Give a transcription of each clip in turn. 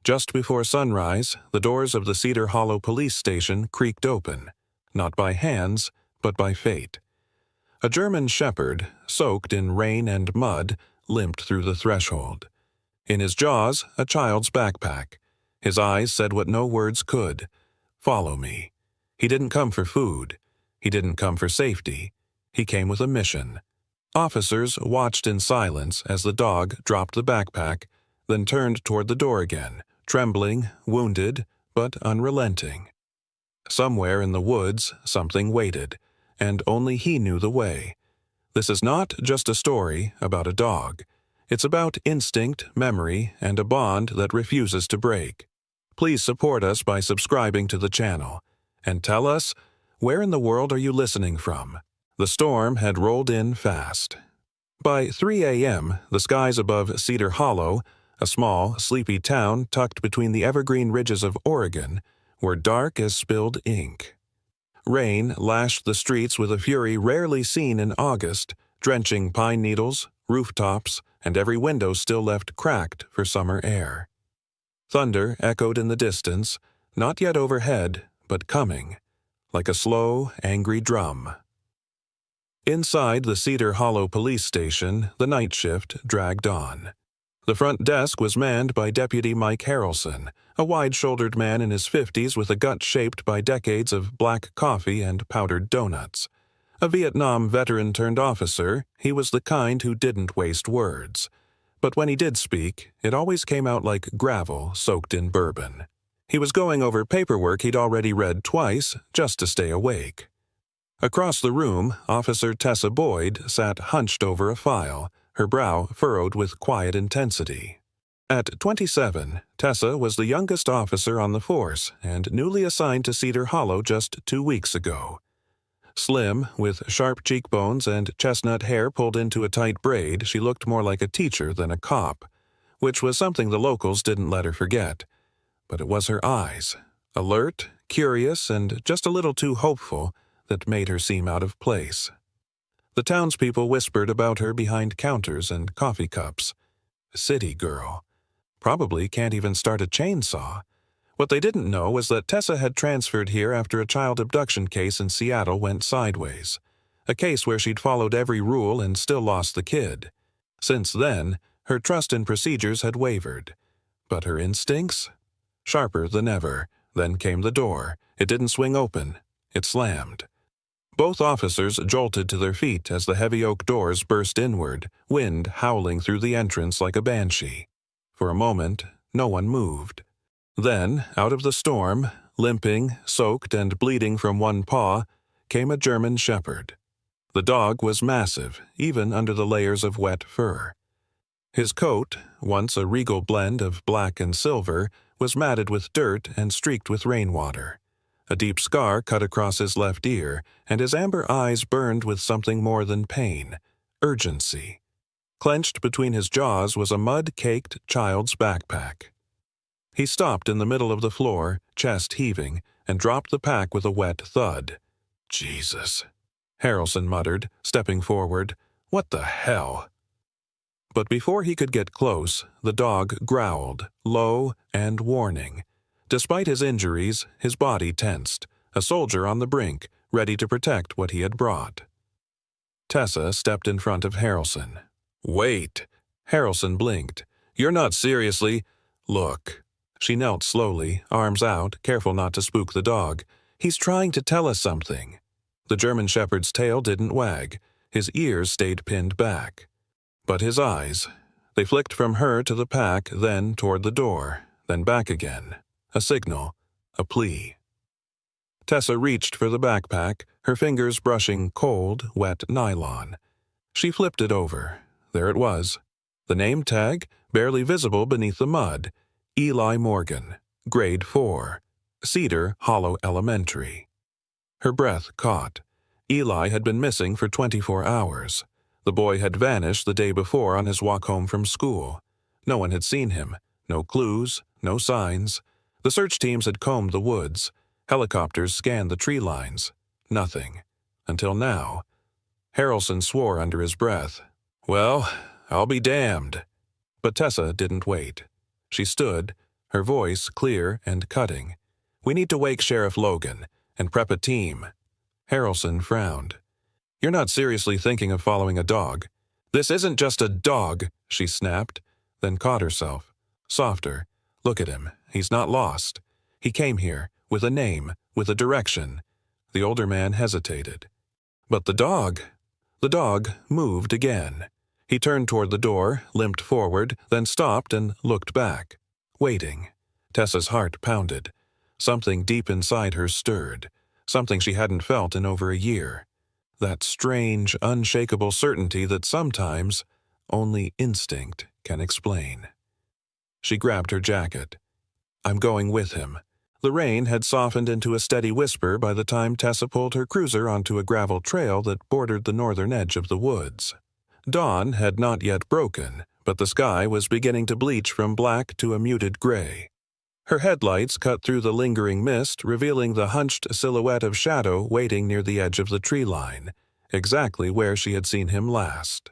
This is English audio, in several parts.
Just before sunrise, the doors of the Cedar Hollow police station creaked open, not by hands, but by fate. A German shepherd, soaked in rain and mud, limped through the threshold. In his jaws, a child's backpack. His eyes said what no words could. Follow me. He didn't come for food. He didn't come for safety. He came with a mission. Officers watched in silence as the dog dropped the backpack, then turned toward the door again, trembling, wounded, but unrelenting. Somewhere in the woods, something waited, and only he knew the way. This is not just a story about a dog. It's about instinct, memory, and a bond that refuses to break. Please support us by subscribing to the channel. And tell us, where in the world are you listening from? The storm had rolled in fast. By 3 a.m., the skies above Cedar Hollow, a small, sleepy town tucked between the evergreen ridges of Oregon, were dark as spilled ink. Rain lashed the streets with a fury rarely seen in August, drenching pine needles, rooftops, and every window still left cracked for summer air. Thunder echoed in the distance, not yet overhead, but coming, like a slow, angry drum. Inside the Cedar Hollow police station, the night shift dragged on. The front desk was manned by Deputy Mike Harrelson, a wide-shouldered man in his 50s with a gut shaped by decades of black coffee and powdered donuts. A Vietnam veteran-turned-officer, he was the kind who didn't waste words. But when he did speak, it always came out like gravel soaked in bourbon. He was going over paperwork he'd already read twice, just to stay awake. Across the room, Officer Tessa Boyd sat hunched over a file, her brow furrowed with quiet intensity. At 27, Tessa was the youngest officer on the force and newly assigned to Cedar Hollow just 2 weeks ago. Slim, with sharp cheekbones and chestnut hair pulled into a tight braid, she looked more like a teacher than a cop, which was something the locals didn't let her forget. But it was her eyes, alert, curious, and just a little too hopeful, that made her seem out of place. The townspeople whispered about her behind counters and coffee cups. City girl. Probably can't even start a chainsaw. What they didn't know was that Tessa had transferred here after a child abduction case in Seattle went sideways. A case where she'd followed every rule and still lost the kid. Since then, her trust in procedures had wavered. But her instincts? Sharper than ever. Then came the door. It didn't swing open. It slammed. Both officers jolted to their feet as the heavy oak doors burst inward, wind howling through the entrance like a banshee. For a moment, no one moved. Then, out of the storm, limping, soaked, and bleeding from one paw, came a German shepherd. The dog was massive, even under the layers of wet fur. His coat, once a regal blend of black and silver, was matted with dirt and streaked with rainwater. A deep scar cut across his left ear, and his amber eyes burned with something more than pain, urgency. Clenched between his jaws was a mud-caked child's backpack. He stopped in the middle of the floor, chest heaving, and dropped the pack with a wet thud. "Jesus," Harrelson muttered, stepping forward. "What the hell?" But before he could get close, the dog growled, low and warning. Despite his injuries, his body tensed, a soldier on the brink, ready to protect what he had brought. Tessa stepped in front of Harrelson. "Wait!" Harrelson blinked. "You're not seriously—" "Look." She knelt slowly, arms out, careful not to spook the dog. "He's trying to tell us something." The German shepherd's tail didn't wag. His ears stayed pinned back. But his eyes, they flicked from her to the pack, then toward the door, then back again. A signal, a plea. Tessa reached for the backpack, her fingers brushing cold, wet nylon. She flipped it over. There it was. The name tag, barely visible beneath the mud. Eli Morgan, Grade 4, Cedar Hollow Elementary. Her breath caught. Eli had been missing for 24 hours. The boy had vanished the day before on his walk home from school. No one had seen him. No clues, no signs. The search teams had combed the woods. Helicopters scanned the tree lines. Nothing. Until now. Harrelson swore under his breath. "Well, I'll be damned." But Tessa didn't wait. She stood, her voice clear and cutting. "We need to wake Sheriff Logan and prep a team." Harrelson frowned. "You're not seriously thinking of following a dog?" "This isn't just a dog," she snapped, then caught herself. Softer. "Look at him. He's not lost. He came here, with a name, with a direction." The older man hesitated. "But the dog—" The dog moved again. He turned toward the door, limped forward, then stopped and looked back. Waiting. Tessa's heart pounded. Something deep inside her stirred. Something she hadn't felt in over a year. That strange, unshakable certainty that sometimes only instinct can explain. She grabbed her jacket. "I'm going with him." The rain had softened into a steady whisper by the time Tessa pulled her cruiser onto a gravel trail that bordered the northern edge of the woods. Dawn had not yet broken, but the sky was beginning to bleach from black to a muted gray. Her headlights cut through the lingering mist, revealing the hunched silhouette of Shadow waiting near the edge of the tree line, exactly where she had seen him last.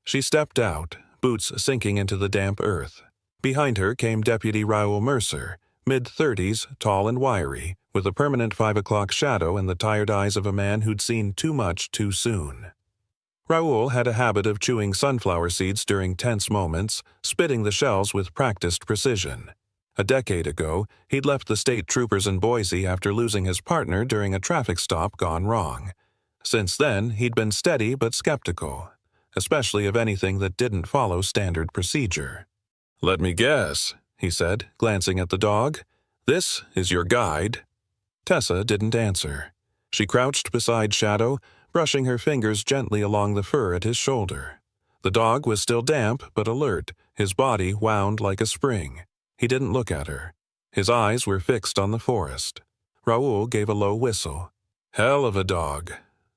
She stepped out, boots sinking into the damp earth. Behind her came Deputy Raoul Mercer, mid-30s, tall and wiry, with a permanent 5 o'clock shadow and the tired eyes of a man who'd seen too much too soon. Raoul had a habit of chewing sunflower seeds during tense moments, spitting the shells with practiced precision. A decade ago, he'd left the state troopers in Boise after losing his partner during a traffic stop gone wrong. Since then, he'd been steady but skeptical, especially of anything that didn't follow standard procedure. "Let me guess," he said, glancing at the dog. "This is your guide." Tessa didn't answer. She crouched beside Shadow, brushing her fingers gently along the fur at his shoulder. The dog was still damp but alert, his body wound like a spring. He didn't look at her. His eyes were fixed on the forest. Raoul gave a low whistle. "Hell of a dog.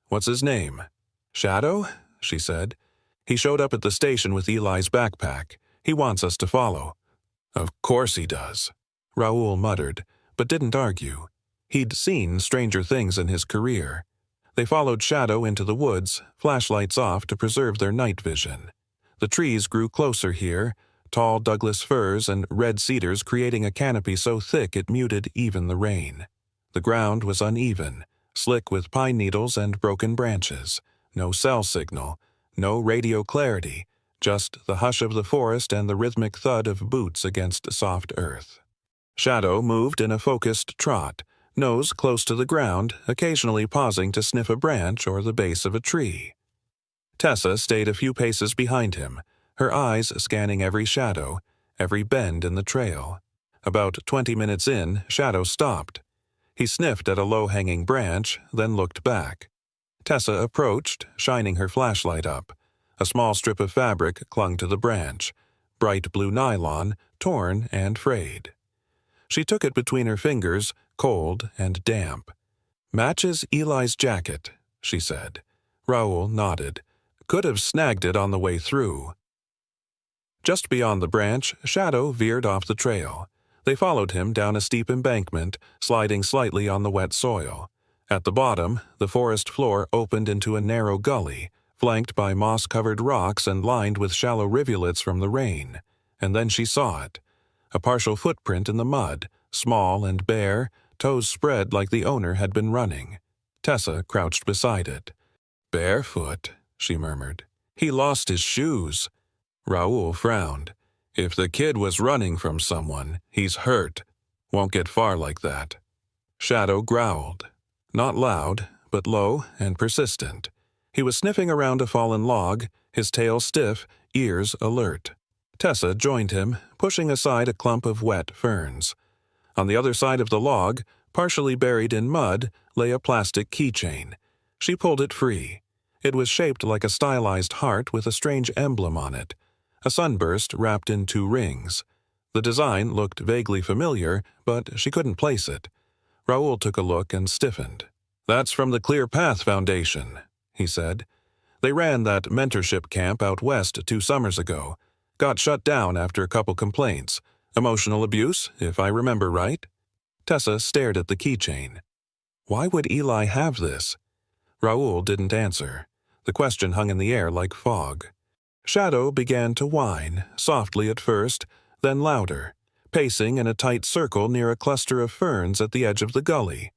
What's his name?" "Shadow?" she said. "He showed up at the station with Eli's backpack. He wants us to follow." "Of course he does," Raoul muttered, but didn't argue. He'd seen stranger things in his career. They followed Shadow into the woods, flashlights off to preserve their night vision. The trees grew closer here, tall Douglas firs and red cedars creating a canopy so thick it muted even the rain. The ground was uneven, slick with pine needles and broken branches. No cell signal, no radio clarity, just the hush of the forest and the rhythmic thud of boots against soft earth. Shadow moved in a focused trot, nose close to the ground, occasionally pausing to sniff a branch or the base of a tree. Tessa stayed a few paces behind him, her eyes scanning every shadow, every bend in the trail. About 20 minutes in, Shadow stopped. He sniffed at a low-hanging branch, then looked back. Tessa approached, shining her flashlight up. A small strip of fabric clung to the branch, bright blue nylon, torn and frayed. She took it between her fingers, cold and damp. "Matches Eli's jacket," she said. Raoul nodded. "Could have snagged it on the way through." Just beyond the branch, Shadow veered off the trail. They followed him down a steep embankment, sliding slightly on the wet soil. At the bottom, the forest floor opened into a narrow gully, flanked by moss-covered rocks and lined with shallow rivulets from the rain. And then she saw it. A partial footprint in the mud, small and bare, toes spread like the owner had been running. Tessa crouched beside it. "Barefoot," she murmured. "He lost his shoes." Raoul frowned. "If the kid was running from someone, he's hurt. Won't get far like that." Shadow growled. Not loud, but low and persistent. He was sniffing around a fallen log, his tail stiff, ears alert. Tessa joined him, pushing aside a clump of wet ferns. On the other side of the log, partially buried in mud, lay a plastic keychain. She pulled it free. It was shaped like a stylized heart with a strange emblem on it, a sunburst wrapped in 2 rings. The design looked vaguely familiar, but she couldn't place it. Raoul took a look and stiffened. "That's from the Clear Path Foundation," he said. "They ran that mentorship camp out west 2 summers ago. Got shut down after a couple complaints. Emotional abuse, if I remember right." Tessa stared at the keychain. Why would Eli have this? Raoul didn't answer. The question hung in the air like fog. Shadow began to whine, softly at first, then louder. pacing in a tight circle near a cluster of ferns at the edge of the gully.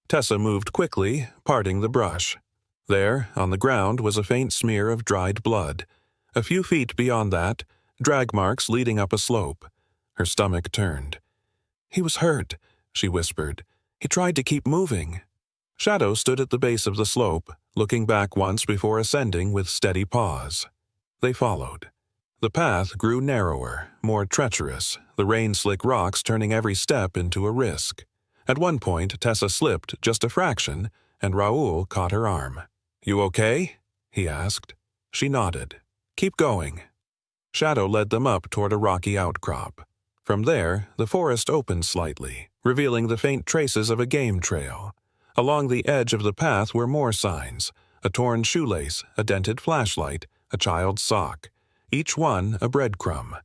Tessa moved quickly, parting the brush. There, on the ground, was a faint smear of dried blood. A few feet beyond that, drag marks leading up a slope. Her stomach turned. "He was hurt," she whispered. "He tried to keep moving." Shadow stood at the base of the slope, looking back once before ascending with steady paws. They followed. The path grew narrower, more treacherous, the rain-slick rocks turning every step into a risk. At one point, Tessa slipped just a fraction, and Raoul caught her arm. "You okay?" he asked. She nodded. "Keep going." Shadow led them up toward a rocky outcrop. From there, the forest opened slightly, revealing the faint traces of a game trail. Along the edge of the path were more signs: a torn shoelace, a dented flashlight, a child's sock, each one a breadcrumb.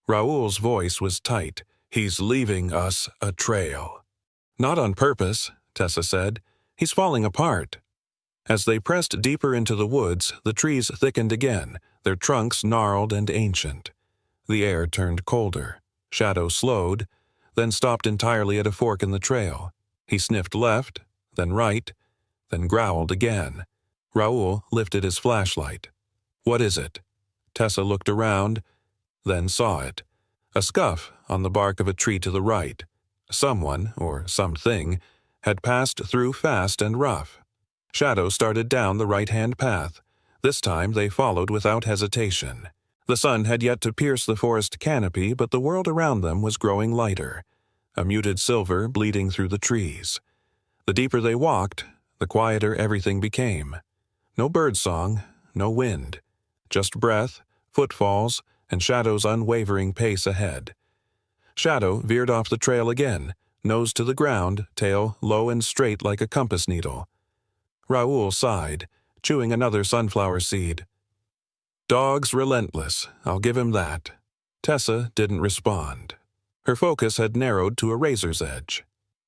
Raoul's voice was tight. "He's leaving us a trail." "Not on purpose," Tessa said. "He's falling apart." As they pressed deeper into the woods, the trees thickened again, their trunks gnarled and ancient. The air turned colder. Shadow slowed, then stopped entirely at a fork in the trail. He sniffed left, then right, then growled again. Raoul lifted his flashlight. "What is it?" Tessa looked around, then saw it. A scuff on the bark of a tree to the right. Someone, or something, had passed through fast and rough. Shadow started down the right-hand path. This time they followed without hesitation. The sun had yet to pierce the forest canopy, but the world around them was growing lighter, a muted silver bleeding through the trees. The deeper they walked, the quieter everything became. No birdsong, no wind. Just breath, footfalls, and Shadow's unwavering pace ahead. Shadow veered off the trail again, nose to the ground, tail low and straight like a compass needle. Raoul sighed, chewing another sunflower seed. "Dog's relentless, I'll give him that." Tessa didn't respond. Her focus had narrowed to a razor's edge.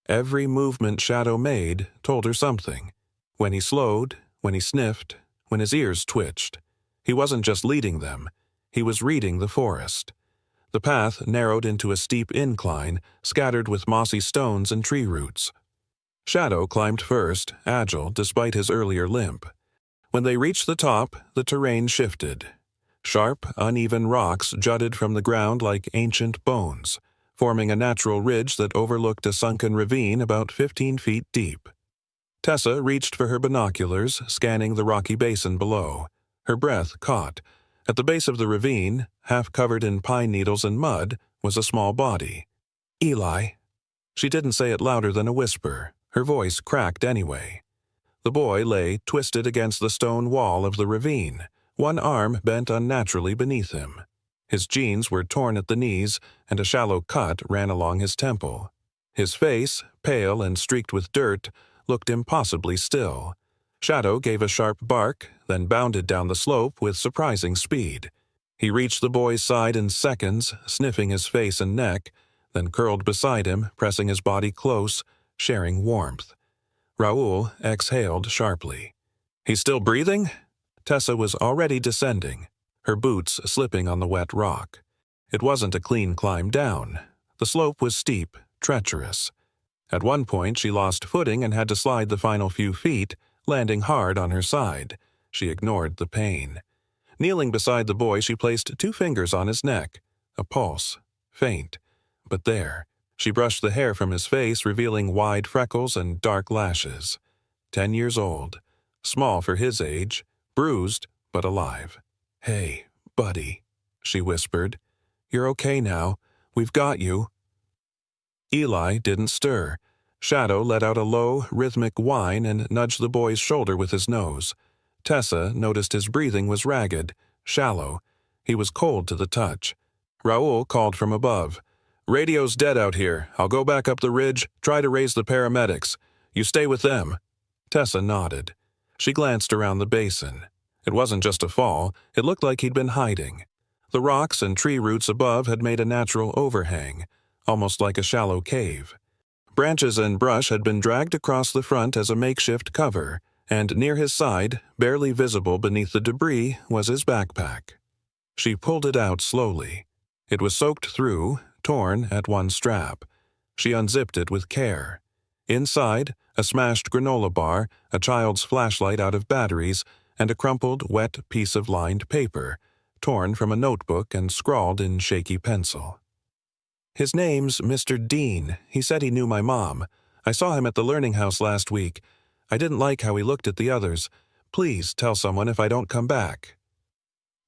Every movement Shadow made told her something. When he slowed, when he sniffed, when his ears twitched. He wasn't just leading them, he was reading the forest. The path narrowed into a steep incline, scattered with mossy stones and tree roots. Shadow climbed first, agile despite his earlier limp. When they reached the top, the terrain shifted. Sharp, uneven rocks jutted from the ground like ancient bones, forming a natural ridge that overlooked a sunken ravine about 15 feet deep. Tessa reached for her binoculars, scanning the rocky basin below. Her breath caught. At the base of the ravine, half covered in pine needles and mud, was a small body. "Eli." She didn't say it louder than a whisper. Her voice cracked anyway. The boy lay twisted against the stone wall of the ravine, one arm bent unnaturally beneath him. His jeans were torn at the knees, and a shallow cut ran along his temple. His face, pale and streaked with dirt, looked impossibly still. Shadow gave a sharp bark, then bounded down the slope with surprising speed. He reached the boy's side in seconds, sniffing his face and neck, then curled beside him, pressing his body close, sharing warmth. Raoul exhaled sharply. "He's still breathing?" Tessa was already descending, her boots slipping on the wet rock. It wasn't a clean climb down. The slope was steep, treacherous. At one point she lost footing and had to slide the final few feet, landing hard on her side. She ignored the pain. Kneeling beside the boy, she placed 2 fingers on his neck. A pulse. Faint. But there. She brushed the hair from his face, revealing wide freckles and dark lashes. 10 years old. Small for his age. Bruised, but alive. "Hey, buddy," she whispered. "You're okay now. We've got you." Eli didn't stir. Shadow let out a low, rhythmic whine and nudged the boy's shoulder with his nose. Tessa noticed his breathing was ragged, shallow. He was cold to the touch. Raoul called from above. "Radio's dead out here. I'll go back up the ridge, try to raise the paramedics. You stay with them." Tessa nodded. She glanced around the basin. It wasn't just a fall, it looked like he'd been hiding. The rocks and tree roots above had made a natural overhang, almost like a shallow cave. Branches and brush had been dragged across the front as a makeshift cover, and near his side, barely visible beneath the debris, was his backpack. She pulled it out slowly. It was soaked through, torn at one strap. She unzipped it with care. Inside, a smashed granola bar, a child's flashlight out of batteries, and a crumpled, wet piece of lined paper, torn from a notebook and scrawled in shaky pencil. "His name's Mr. Dean. He said he knew my mom. I saw him at the Learning House last week. I didn't like how he looked at the others. Please tell someone if I don't come back."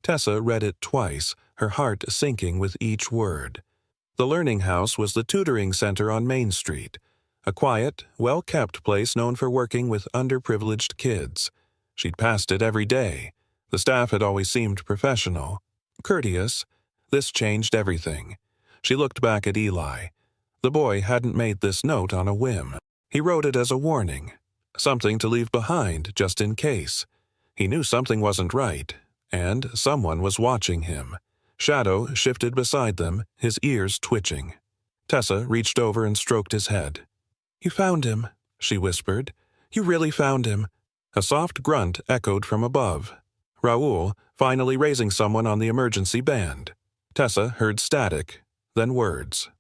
Tessa read it twice, her heart sinking with each word. The Learning House was the tutoring center on Main Street, a quiet, well-kept place known for working with underprivileged kids. She'd passed it every day. The staff had always seemed professional, courteous. This changed everything. She looked back at Eli. The boy hadn't made this note on a whim. He wrote it as a warning, something to leave behind just in case. He knew something wasn't right, and someone was watching him. Shadow shifted beside them, his ears twitching. Tessa reached over and stroked his head. "You found him," she whispered. "You really found him." A soft grunt echoed from above. Raoul finally raising someone on the emergency band. Tessa heard static, then words.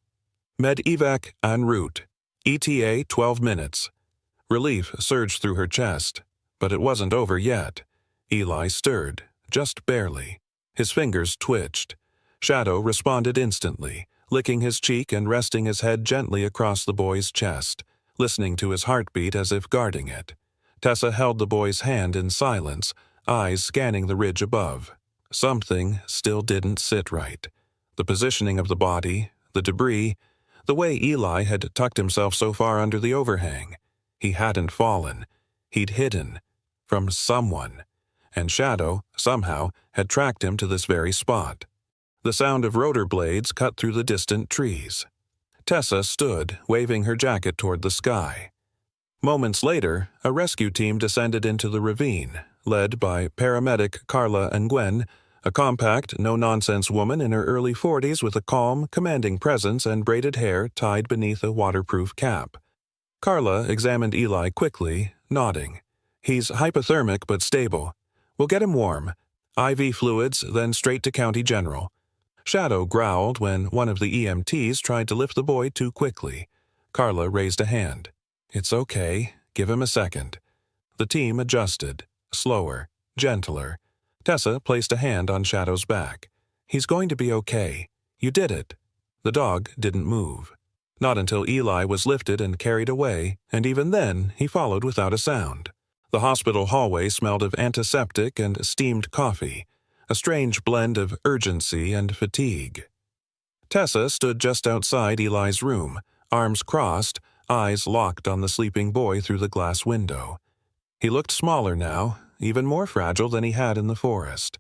"Med-evac en route. ETA 12 minutes. Relief surged through her chest, but it wasn't over yet. Eli stirred, just barely. His fingers twitched. Shadow responded instantly, licking his cheek and resting his head gently across the boy's chest, listening to his heartbeat as if guarding it. Tessa held the boy's hand in silence, eyes scanning the ridge above. Something still didn't sit right. The positioning of the body, the debris, the way Eli had tucked himself so far under the overhang. He hadn't fallen. He'd hidden. From someone. And Shadow, somehow, had tracked him to this very spot. The sound of rotor blades cut through the distant trees. Tessa stood, waving her jacket toward the sky. Moments later, a rescue team descended into the ravine, led by paramedic Carla Nguyen, a compact, no-nonsense woman in her early 40s with a calm, commanding presence and braided hair tied beneath a waterproof cap. Carla examined Eli quickly, nodding. "He's hypothermic but stable. We'll get him warm. IV fluids, then straight to County General." Shadow growled when one of the EMTs tried to lift the boy too quickly. Carla raised a hand. "It's okay. Give him a second." The team adjusted, slower, gentler. Tessa placed a hand on Shadow's back. "He's going to be okay. You did it." The dog didn't move. Not until Eli was lifted and carried away, and even then he followed without a sound. The hospital hallway smelled of antiseptic and steamed coffee, a strange blend of urgency and fatigue. Tessa stood just outside Eli's room, arms crossed, eyes locked on the sleeping boy through the glass window. He looked smaller now, even more fragile than he had in the forest.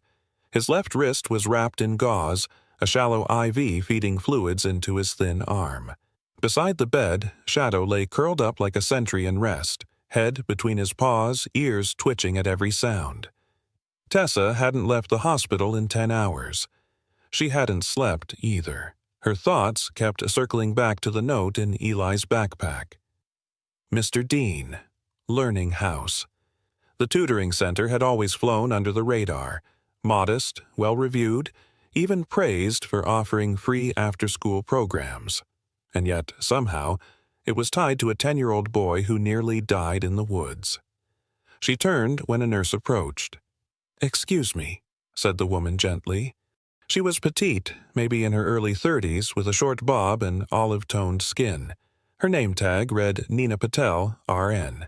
His left wrist was wrapped in gauze, a shallow IV feeding fluids into his thin arm. Beside the bed, Shadow lay curled up like a sentry in rest, head between his paws, ears twitching at every sound. Tessa hadn't left the hospital in 10 hours. She hadn't slept either. Her thoughts kept circling back to the note in Eli's backpack. Mr. Dean, Learning House. The tutoring center had always flown under the radar, modest, well-reviewed, even praised for offering free after-school programs. And yet, somehow, it was tied to a 10-year-old boy who nearly died in the woods. She turned when a nurse approached. "Excuse me," said the woman gently. She was petite, maybe in her early 30s, with a short bob and olive-toned skin. Her name tag read Nina Patel, RN.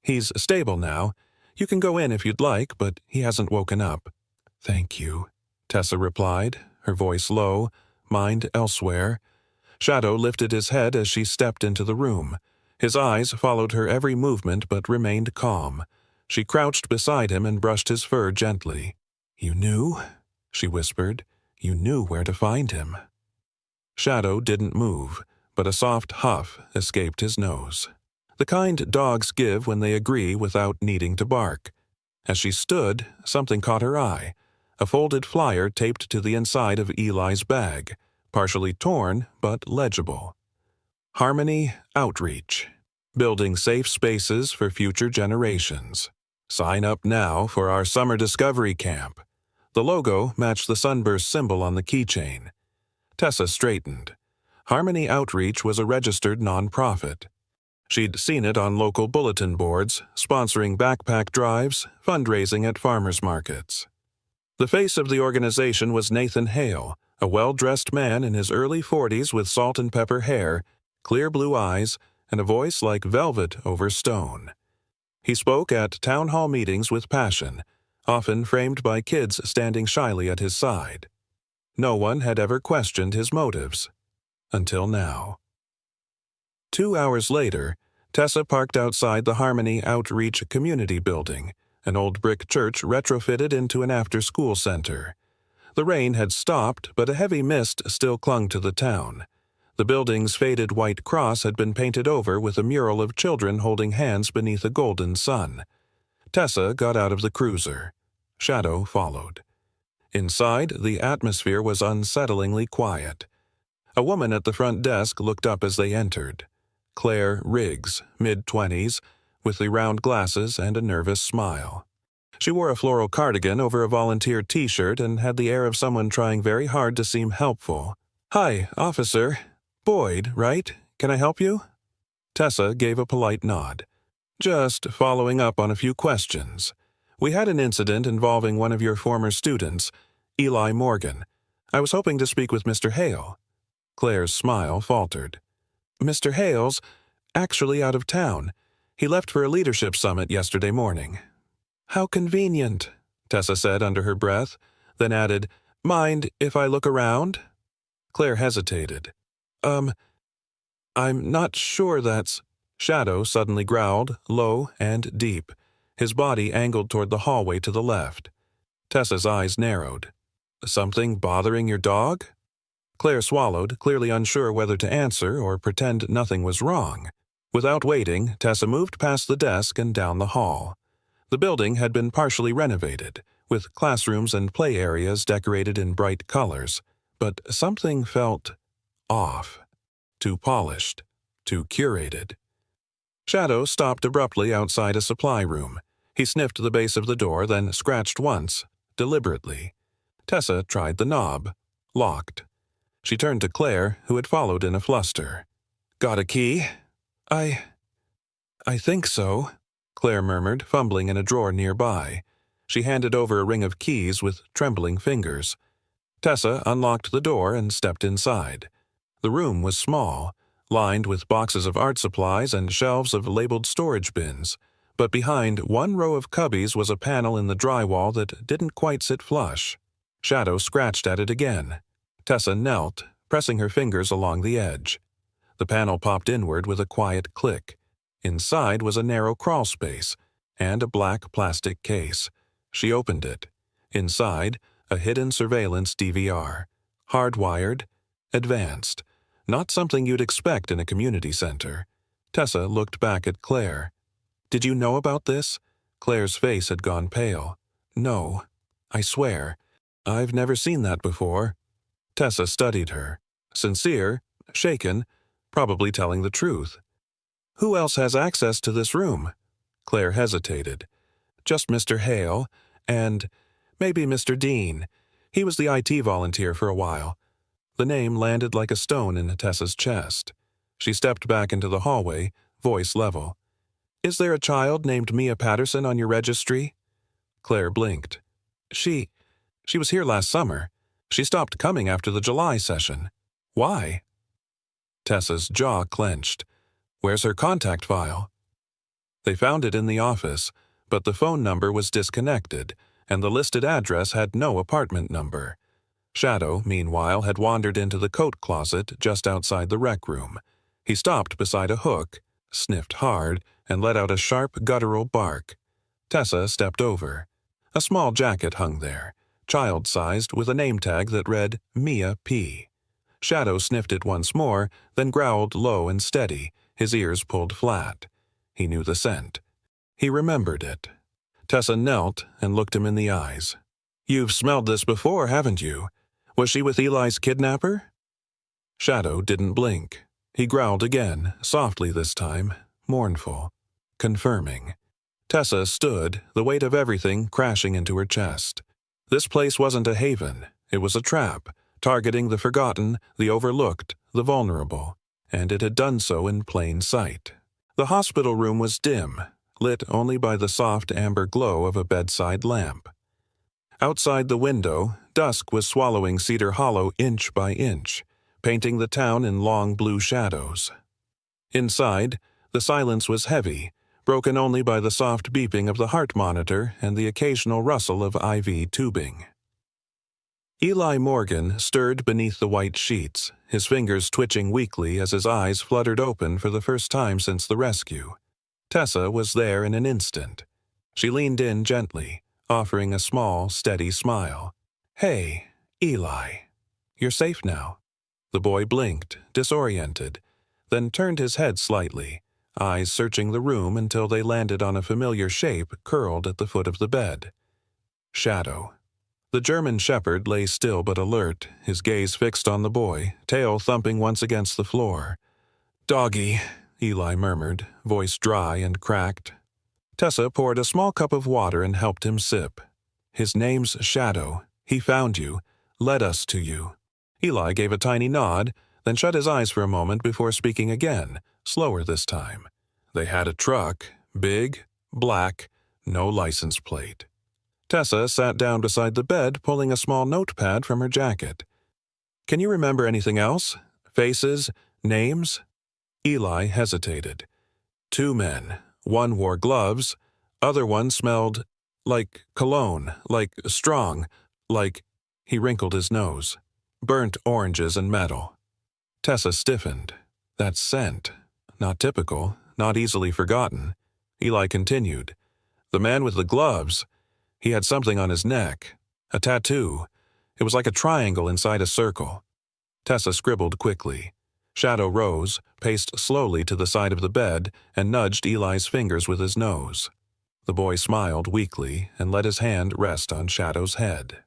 "He's stable now. You can go in if you'd like, but he hasn't woken up." "Thank you," Tessa replied, her voice low, mind elsewhere. Shadow lifted his head as she stepped into the room. His eyes followed her every movement but remained calm. She crouched beside him and brushed his fur gently. "You knew?" she whispered. "You knew where to find him." Shadow didn't move, but a soft huff escaped his nose. The kind dogs give when they agree without needing to bark. As she stood, something caught her eye. A folded flyer taped to the inside of Eli's bag, partially torn but legible. Harmony Outreach. Building safe spaces for future generations. Sign up now for our summer discovery camp. The logo matched the sunburst symbol on the keychain. Tessa straightened. Harmony Outreach was a registered nonprofit. She'd seen it on local bulletin boards, sponsoring backpack drives, fundraising at farmers markets. The face of the organization was Nathan Hale, a well-dressed man in his early 40s with salt and pepper hair, clear blue eyes, and a voice like velvet over stone. He spoke at town hall meetings with passion, often framed by kids standing shyly at his side. No one had ever questioned his motives. Until now. 2 hours later, Tessa parked outside the Harmony Outreach Community Building, an old brick church retrofitted into an after-school center. The rain had stopped, but a heavy mist still clung to the town. The building's faded white cross had been painted over with a mural of children holding hands beneath a golden sun. Tessa got out of the cruiser. Shadow followed. Inside, the atmosphere was unsettlingly quiet. A woman at the front desk looked up as they entered. Claire Riggs, mid-20s, with the round glasses and a nervous smile. She wore a floral cardigan over a volunteer t-shirt and had the air of someone trying very hard to seem helpful. "Hi, officer. Boyd, right? Can I help you?" Tessa gave a polite nod. "Just following up on a few questions. We had an incident involving one of your former students, Eli Morgan. I was hoping to speak with Mr. Hale." Claire's smile faltered. "Mr. Hale's actually out of town. He left for a leadership summit yesterday morning." "How convenient," Tessa said under her breath, then added, "Mind if I look around?" Claire hesitated. I'm not sure that's—" Shadow suddenly growled, low and deep, his body angled toward the hallway to the left. Tessa's eyes narrowed. "Something bothering your dog?" Claire swallowed, clearly unsure whether to answer or pretend nothing was wrong. Without waiting, Tessa moved past the desk and down the hall. The building had been partially renovated, with classrooms and play areas decorated in bright colors, but something felt off. Too polished. Too curated. Shadow stopped abruptly outside a supply room. He sniffed the base of the door, then scratched once, deliberately. Tessa tried the knob. Locked. She turned to Claire, who had followed in a fluster. "Got a key?" I think so," Claire murmured, fumbling in a drawer nearby. She handed over a ring of keys with trembling fingers. Tessa unlocked the door and stepped inside. The room was small, lined with boxes of art supplies and shelves of labeled storage bins, but behind one row of cubbies was a panel in the drywall that didn't quite sit flush. Shadow scratched at it again. Tessa knelt, pressing her fingers along the edge. The panel popped inward with a quiet click. Inside was a narrow crawl space and a black plastic case. She opened it. Inside, a hidden surveillance DVR. Hardwired, advanced. Not something you'd expect in a community center. Tessa looked back at Claire. "Did you know about this?" Claire's face had gone pale. "No. I swear. I've never seen that before." Tessa studied her. Sincere, shaken, probably telling the truth. "Who else has access to this room?" Claire hesitated. "Just Mr. Hale, and maybe Mr. Dean. He was the IT volunteer for a while." The name landed like a stone in Tessa's chest. She stepped back into the hallway, voice level. "Is there a child named Mia Patterson on your registry?" Claire blinked. She was here last summer. She stopped coming after the July session. Why?" Tessa's jaw clenched. "Where's her contact file?" They found it in the office, but the phone number was disconnected, and the listed address had no apartment number. Shadow, meanwhile, had wandered into the coat closet just outside the rec room. He stopped beside a hook, sniffed hard, and let out a sharp, guttural bark. Tessa stepped over. A small jacket hung there, child-sized, with a name tag that read Mia P. Shadow sniffed it once more, then growled low and steady, his ears pulled flat. He knew the scent. He remembered it. Tessa knelt and looked him in the eyes. "You've smelled this before, haven't you? Was she with Eli's kidnapper?" Shadow didn't blink. He growled again, softly this time, mournful, confirming. Tessa stood, the weight of everything crashing into her chest. This place wasn't a haven. It was a trap, targeting the forgotten, the overlooked, the vulnerable, and it had done so in plain sight. The hospital room was dim, lit only by the soft amber glow of a bedside lamp. Outside the window, dusk was swallowing Cedar Hollow inch by inch, painting the town in long blue shadows. Inside, the silence was heavy, broken only by the soft beeping of the heart monitor and the occasional rustle of IV tubing. Eli Morgan stirred beneath the white sheets, his fingers twitching weakly as his eyes fluttered open for the first time since the rescue. Tessa was there in an instant. She leaned in gently, offering a small, steady smile. "Hey, Eli. You're safe now." The boy blinked, disoriented, then turned his head slightly, eyes searching the room until they landed on a familiar shape curled at the foot of the bed. Shadow. The German shepherd lay still but alert, his gaze fixed on the boy, tail thumping once against the floor. "Doggy," Eli murmured, voice dry and cracked. Tessa poured a small cup of water and helped him sip. "His name's Shadow. He found you, led us to you." Eli gave a tiny nod, then shut his eyes for a moment before speaking again, slower this time. "They had a truck, big, black, no license plate." Tessa sat down beside the bed, pulling a small notepad from her jacket. "Can you remember anything else? Faces? Names?" Eli hesitated. "Two men. One wore gloves. Other one smelled like cologne, like strong, like—" He wrinkled his nose. "Burnt oranges and metal." Tessa stiffened. That scent. Not typical, not easily forgotten. Eli continued. "The man with the gloves. He had something on his neck. A tattoo. It was like a triangle inside a circle." Tessa scribbled quickly. Shadow rose, paced slowly to the side of the bed, and nudged Eli's fingers with his nose. The boy smiled weakly and let his hand rest on Shadow's head.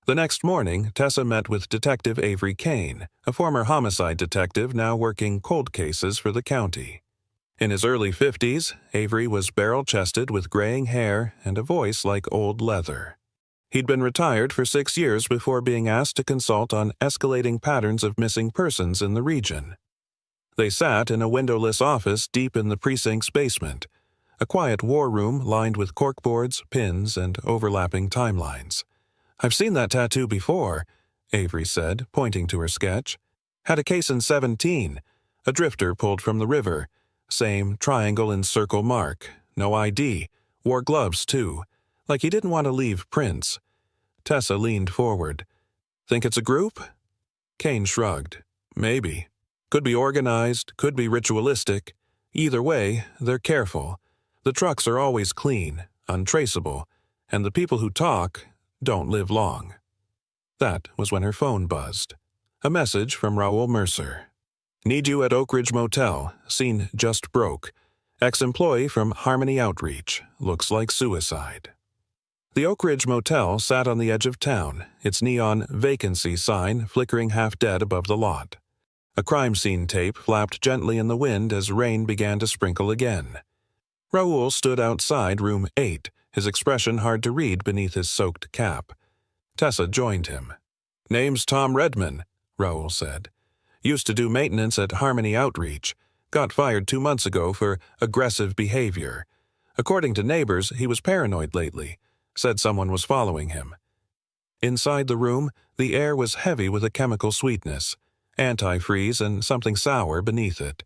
The next morning, Tessa met with Detective Avery Kane, a former homicide detective now working cold cases for the county. In his early 50s, Avery was barrel-chested with graying hair and a voice like old leather. He'd been retired for 6 years before being asked to consult on escalating patterns of missing persons in the region. They sat in a windowless office deep in the precinct's basement, a quiet war room lined with corkboards, pins, and overlapping timelines. "I've seen that tattoo before," Avery said, pointing to her sketch. "Had a case in 17. A drifter pulled from the river. Same triangle and circle mark. No ID. Wore gloves, too. Like he didn't want to leave prints." Tessa leaned forward. "Think it's a group?" Kane shrugged. "Maybe. Could be organized, could be ritualistic. Either way, they're careful. The trucks are always clean, untraceable, and the people who talk don't live long." That was when her phone buzzed. A message from Raul Mercer. "Need you at Oak Ridge Motel. Scene just broke. Ex-employee from Harmony Outreach. Looks like suicide." The Oak Ridge Motel sat on the edge of town, its neon vacancy sign flickering half-dead above the lot. A crime scene tape flapped gently in the wind as rain began to sprinkle again. Raul stood outside room 8, his expression hard to read beneath his soaked cap. Tessa joined him. "Name's Tom Redman," Raul said. "Used to do maintenance at Harmony Outreach. Got fired 2 months ago for aggressive behavior. According to neighbors, he was paranoid lately. Said someone was following him." Inside the room, the air was heavy with a chemical sweetness, antifreeze and something sour beneath it.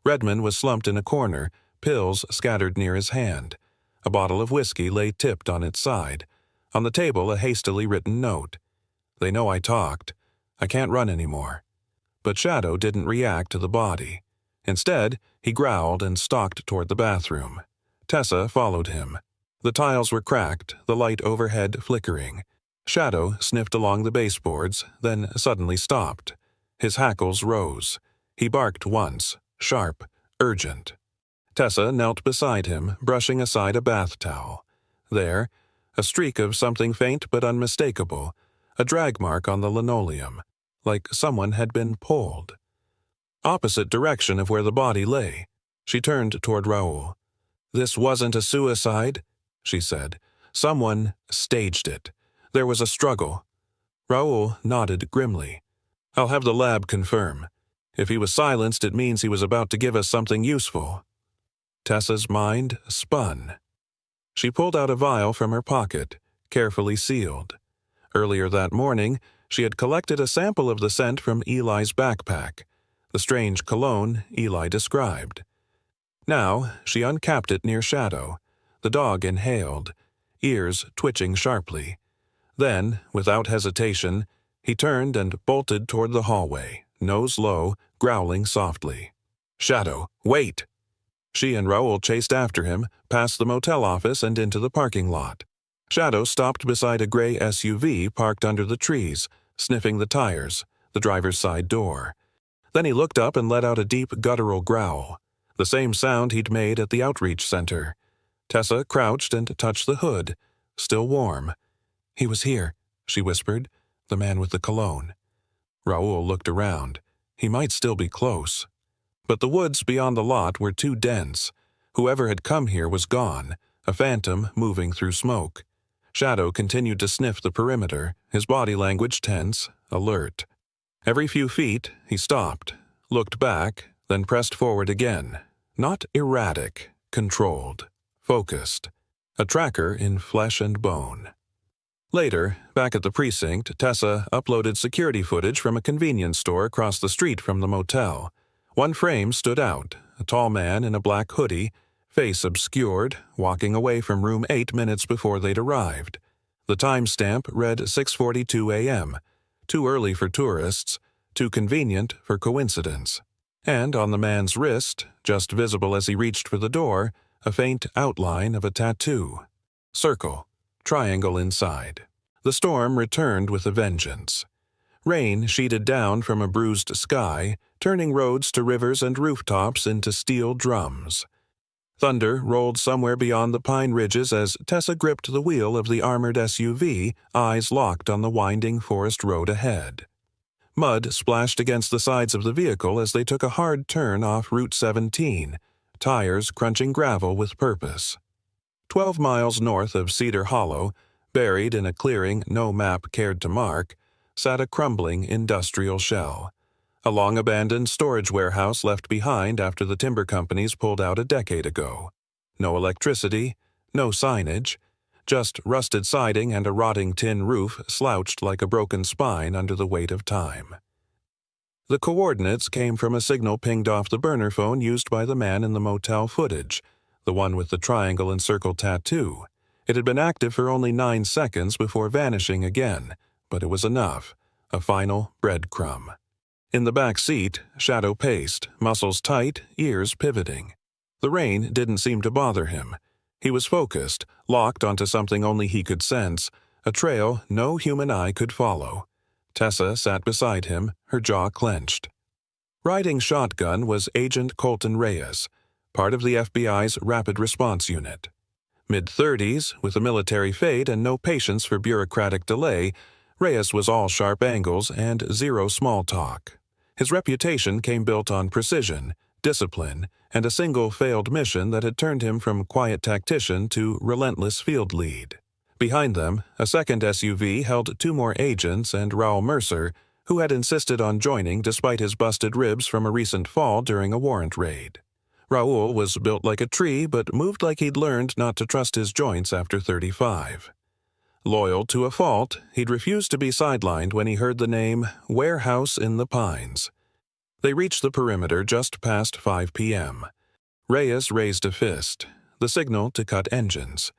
Redman was slumped in a corner, pills scattered near his hand. A bottle of whiskey lay tipped on its side. On the table, a hastily written note. "They know I talked. I can't run anymore." But Shadow didn't react to the body. Instead, he growled and stalked toward the bathroom. Tessa followed him. The tiles were cracked, the light overhead flickering. Shadow sniffed along the baseboards, then suddenly stopped. His hackles rose. He barked once, sharp, urgent. Tessa knelt beside him, brushing aside a bath towel. There, a streak of something faint but unmistakable, a drag mark on the linoleum, like someone had been pulled. Opposite direction of where the body lay, she turned toward Raul. "This wasn't a suicide," she said. "Someone staged it. There was a struggle." Raoul nodded grimly. "I'll have the lab confirm. If he was silenced, it means he was about to give us something useful." Tessa's mind spun. She pulled out a vial from her pocket, carefully sealed. Earlier that morning, she had collected a sample of the scent from Eli's backpack, the strange cologne Eli described. Now, she uncapped it near Shadow. The dog inhaled, ears twitching sharply. Then, without hesitation, he turned and bolted toward the hallway, nose low, growling softly. "Shadow, wait!" She and Raoul chased after him, past the motel office and into the parking lot. Shadow stopped beside a gray SUV parked under the trees, sniffing the tires, the driver's side door. Then he looked up and let out a deep guttural growl, the same sound he'd made at the outreach center. Tessa crouched and touched the hood, still warm. "He was here," she whispered, "the man with the cologne." Raoul looked around. He might still be close. But the woods beyond the lot were too dense. Whoever had come here was gone, a phantom moving through smoke. Shadow continued to sniff the perimeter, his body language tense, alert. Every few feet, he stopped, looked back, then pressed forward again. Not erratic, controlled, focused. A tracker in flesh and bone. Later, back at the precinct, Tessa uploaded security footage from a convenience store across the street from the motel. One frame stood out, a tall man in a black hoodie, face obscured, walking away from room 8 minutes before they'd arrived. The timestamp read 6:42 a.m., too early for tourists, too convenient for coincidence. And on the man's wrist, just visible as he reached for the door, a faint outline of a tattoo. Circle, triangle inside. The storm returned with a vengeance. Rain sheeted down from a bruised sky, turning roads to rivers and rooftops into steel drums. Thunder rolled somewhere beyond the pine ridges as Tessa gripped the wheel of the armored SUV, eyes locked on the winding forest road ahead. Mud splashed against the sides of the vehicle as they took a hard turn off Route 17, tires crunching gravel with purpose. 12 miles north of Cedar Hollow, buried in a clearing no map cared to mark, sat a crumbling industrial shell. A long-abandoned storage warehouse left behind after the timber companies pulled out a decade ago. No electricity, no signage, just rusted siding and a rotting tin roof slouched like a broken spine under the weight of time. The coordinates came from a signal pinged off the burner phone used by the man in the motel footage, the one with the triangle and circle tattoo. It had been active for only 9 seconds before vanishing again, but it was enough, a final breadcrumb. In the back seat, Shadow paced, muscles tight, ears pivoting. The rain didn't seem to bother him. He was focused, locked onto something only he could sense, a trail no human eye could follow. Tessa sat beside him, her jaw clenched. Riding shotgun was Agent Colton Reyes, part of the FBI's Rapid Response Unit. Mid-30s, with a military fade and no patience for bureaucratic delay, Reyes was all sharp angles and zero small talk. His reputation came built on precision, discipline, and a single failed mission that had turned him from quiet tactician to relentless field lead. Behind them, a second SUV held 2 more agents and Raoul Mercer, who had insisted on joining despite his busted ribs from a recent fall during a warrant raid. Raoul was built like a tree but moved like he'd learned not to trust his joints after 35. Loyal to a fault, he'd refused to be sidelined when he heard the name Warehouse in the Pines. They reached the perimeter just past 5 p.m. Reyes raised a fist, the signal to cut engines.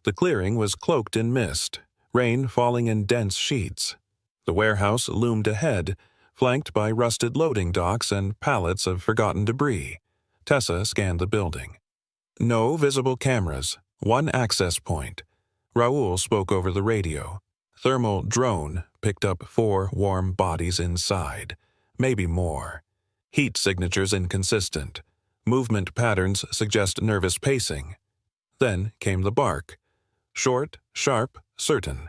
The clearing was cloaked in mist, rain falling in dense sheets. The warehouse loomed ahead, flanked by rusted loading docks and pallets of forgotten debris. Tessa scanned the building. No visible cameras, one access point. Raoul spoke over the radio. Thermal drone picked up 4 warm bodies inside, maybe more. Heat signatures inconsistent. Movement patterns suggest nervous pacing. Then came the bark. Short, sharp, certain.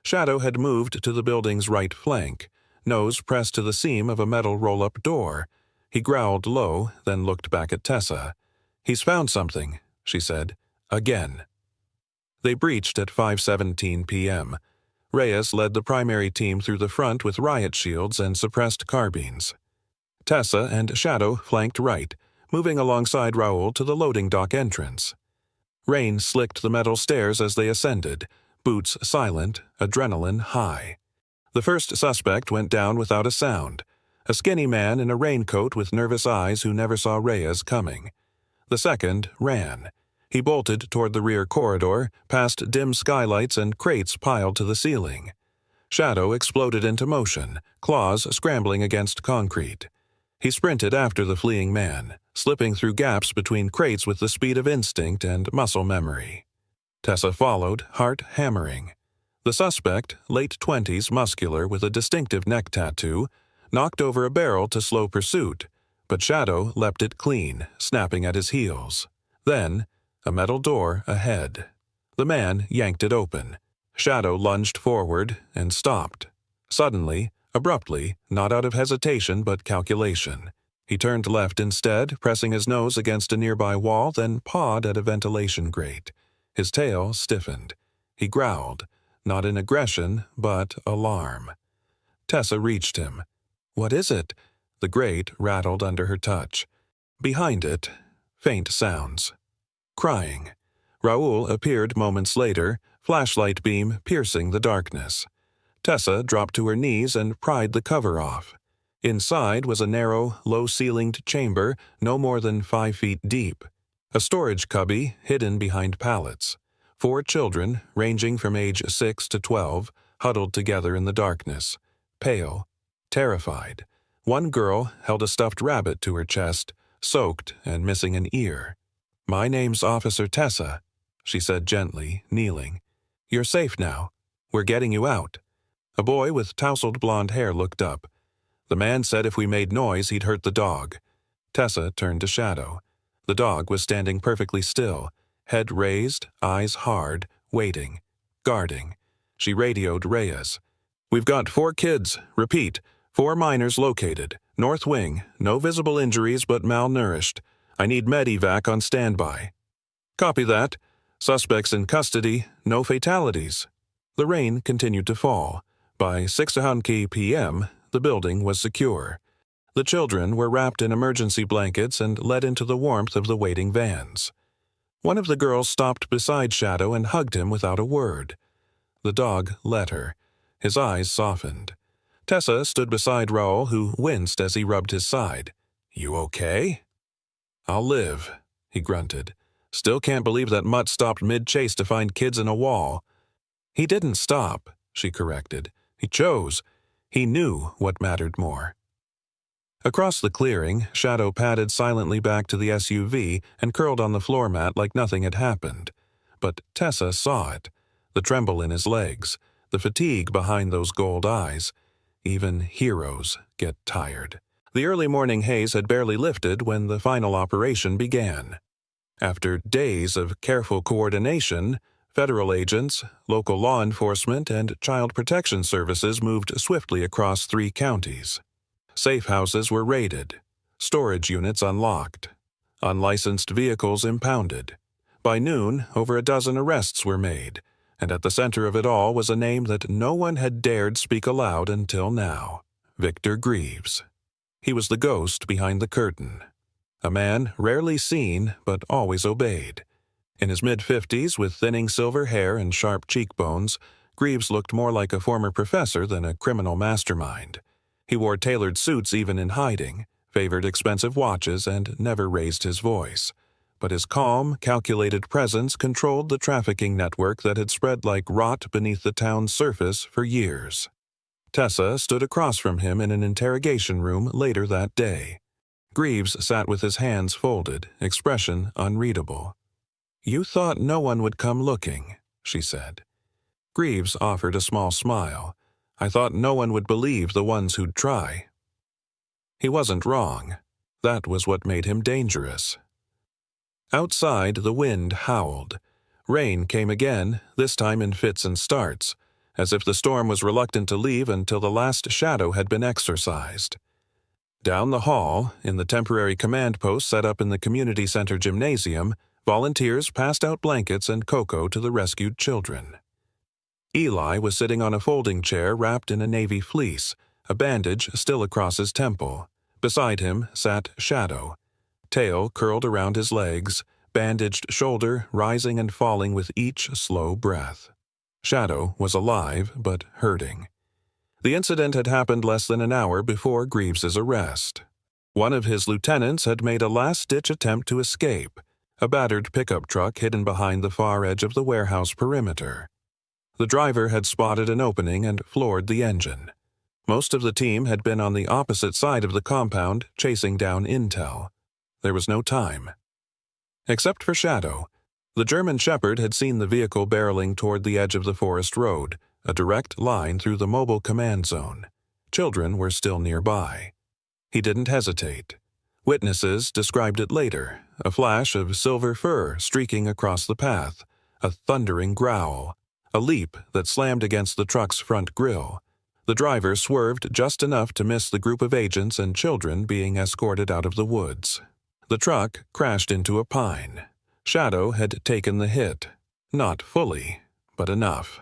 Shadow had moved to the building's right flank, nose pressed to the seam of a metal roll-up door. He growled low, then looked back at Tessa. "He's found something," she said. "Again." They breached at 5:17 p.m. Reyes led the primary team through the front with riot shields and suppressed carbines. Tessa and Shadow flanked right, moving alongside Raoul to the loading dock entrance. Rain slicked the metal stairs as they ascended, boots silent, adrenaline high. The first suspect went down without a sound, a skinny man in a raincoat with nervous eyes who never saw Reyes coming. The second ran. He bolted toward the rear corridor, past dim skylights and crates piled to the ceiling. Shadow exploded into motion, claws scrambling against concrete. He sprinted after the fleeing man, slipping through gaps between crates with the speed of instinct and muscle memory. Tessa followed, heart hammering. The suspect, late 20s, muscular with a distinctive neck tattoo, knocked over a barrel to slow pursuit, but Shadow leapt it clean, snapping at his heels. Then, a metal door ahead. The man yanked it open. Shadow lunged forward and stopped. Suddenly, abruptly, not out of hesitation but calculation. He turned left instead, pressing his nose against a nearby wall, then pawed at a ventilation grate. His tail stiffened. He growled, not in aggression, but alarm. Tessa reached him. "What is it?" The grate rattled under her touch. Behind it, faint sounds. Crying. Raoul appeared moments later, flashlight beam piercing the darkness. Tessa dropped to her knees and pried the cover off. Inside was a narrow, low-ceilinged chamber no more than 5 feet deep. A storage cubby hidden behind pallets. 4 children, ranging from age 6 to 12, huddled together in the darkness, pale, terrified. One girl held a stuffed rabbit to her chest, soaked and missing an ear. "My name's Officer Tessa," she said gently, kneeling. "You're safe now. We're getting you out." A boy with tousled blonde hair looked up. The man said if we made noise, he'd hurt the dog. Tessa turned to Shadow. The dog was standing perfectly still, head raised, eyes hard, waiting, guarding. She radioed Reyes. "We've got 4 kids. Repeat, 4 minors located. North wing. No visible injuries but malnourished. I need med-evac on standby." "Copy that. Suspects in custody. No fatalities." The rain continued to fall. By 6:00 p.m., the building was secure. The children were wrapped in emergency blankets and led into the warmth of the waiting vans. One of the girls stopped beside Shadow and hugged him without a word. The dog let her. His eyes softened. Tessa stood beside Raoul, who winced as he rubbed his side. "You okay?" "I'll live," he grunted. "Still can't believe that mutt stopped mid-chase to find kids in a wall." "He didn't stop," she corrected. "He chose. He knew what mattered more." Across the clearing, Shadow padded silently back to the SUV and curled on the floor mat like nothing had happened. But Tessa saw it. The tremble in his legs, the fatigue behind those gold eyes. Even heroes get tired. The early morning haze had barely lifted when the final operation began. After days of careful coordination, federal agents, local law enforcement, and child protection services moved swiftly across 3 counties. Safe houses were raided, storage units unlocked, unlicensed vehicles impounded. By noon, over a dozen arrests were made, and at the center of it all was a name that no one had dared speak aloud until now: Victor Greaves. He was the ghost behind the curtain. A man rarely seen, but always obeyed. In his mid-50s, with thinning silver hair and sharp cheekbones, Greaves looked more like a former professor than a criminal mastermind. He wore tailored suits even in hiding, favored expensive watches, and never raised his voice. But his calm, calculated presence controlled the trafficking network that had spread like rot beneath the town's surface for years. Tessa stood across from him in an interrogation room later that day. Greaves sat with his hands folded, expression unreadable. "You thought no one would come looking," she said. Greaves offered a small smile. "I thought no one would believe the ones who'd try." He wasn't wrong. That was what made him dangerous. Outside, the wind howled. Rain came again, this time in fits and starts, as if the storm was reluctant to leave until the last shadow had been exorcised. Down the hall, in the temporary command post set up in the community center gymnasium, volunteers passed out blankets and cocoa to the rescued children. Eli was sitting on a folding chair wrapped in a navy fleece, a bandage still across his temple. Beside him sat Shadow, tail curled around his legs, bandaged shoulder rising and falling with each slow breath. Shadow was alive, but hurting. The incident had happened less than an hour before Greaves's arrest. One of his lieutenants had made a last-ditch attempt to escape, a battered pickup truck hidden behind the far edge of the warehouse perimeter. The driver had spotted an opening and floored the engine. Most of the team had been on the opposite side of the compound, chasing down intel. There was no time. Except for Shadow. The German Shepherd had seen the vehicle barreling toward the edge of the forest road, a direct line through the mobile command zone. Children were still nearby. He didn't hesitate. Witnesses described it later, a flash of silver fur streaking across the path, a thundering growl, a leap that slammed against the truck's front grille. The driver swerved just enough to miss the group of agents and children being escorted out of the woods. The truck crashed into a pine. Shadow had taken the hit. Not fully, but enough.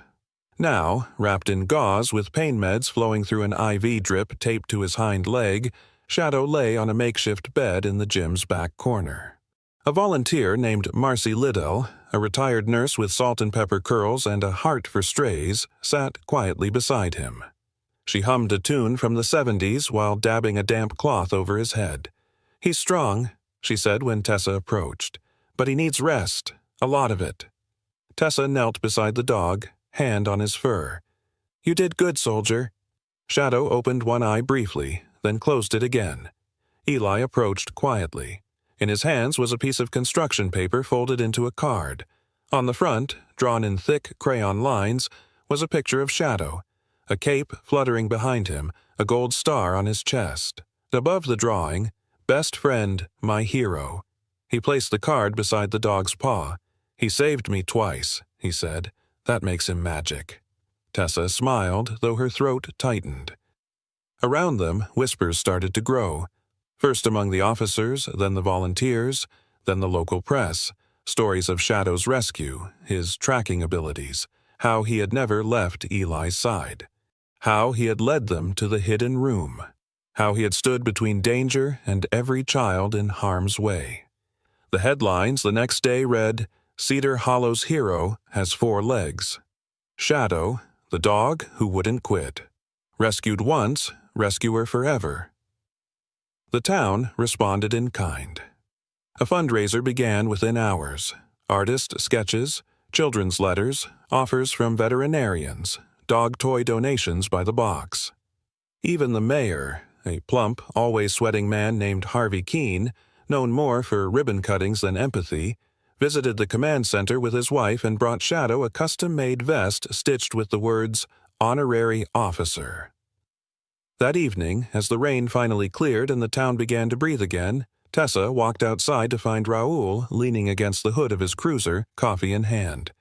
Now, wrapped in gauze with pain meds flowing through an IV drip taped to his hind leg, Shadow lay on a makeshift bed in the gym's back corner. A volunteer named Marcy Liddell, a retired nurse with salt and pepper curls and a heart for strays, sat quietly beside him. She hummed a tune from the 70s while dabbing a damp cloth over his head. "He's strong," she said when Tessa approached, "but he needs rest, a lot of it." Tessa knelt beside the dog, hand on his fur. "You did good, soldier." Shadow opened one eye briefly, then closed it again. Eli approached quietly. In his hands was a piece of construction paper folded into a card. On the front, drawn in thick crayon lines, was a picture of Shadow, a cape fluttering behind him, a gold star on his chest. Above the drawing, "Best friend, my hero." He placed the card beside the dog's paw. "He saved me twice," he said. "That makes him magic." Tessa smiled, though her throat tightened. Around them, whispers started to grow. First among the officers, then the volunteers, then the local press. Stories of Shadow's rescue, his tracking abilities, how he had never left Eli's side. How he had led them to the hidden room. How he had stood between danger and every child in harm's way. The headlines the next day read, "Cedar Hollow's hero has 4 legs. Shadow, the dog who wouldn't quit. Rescued once, rescuer forever." The town responded in kind. A fundraiser began within hours. Artist sketches, children's letters, offers from veterinarians, dog toy donations by the box. Even the mayor, a plump, always sweating man named Harvey Keene, known more for ribbon cuttings than empathy, visited the command center with his wife and brought Shadow a custom-made vest stitched with the words, "Honorary Officer." That evening, as the rain finally cleared and the town began to breathe again, Tessa walked outside to find Raoul leaning against the hood of his cruiser, coffee in hand.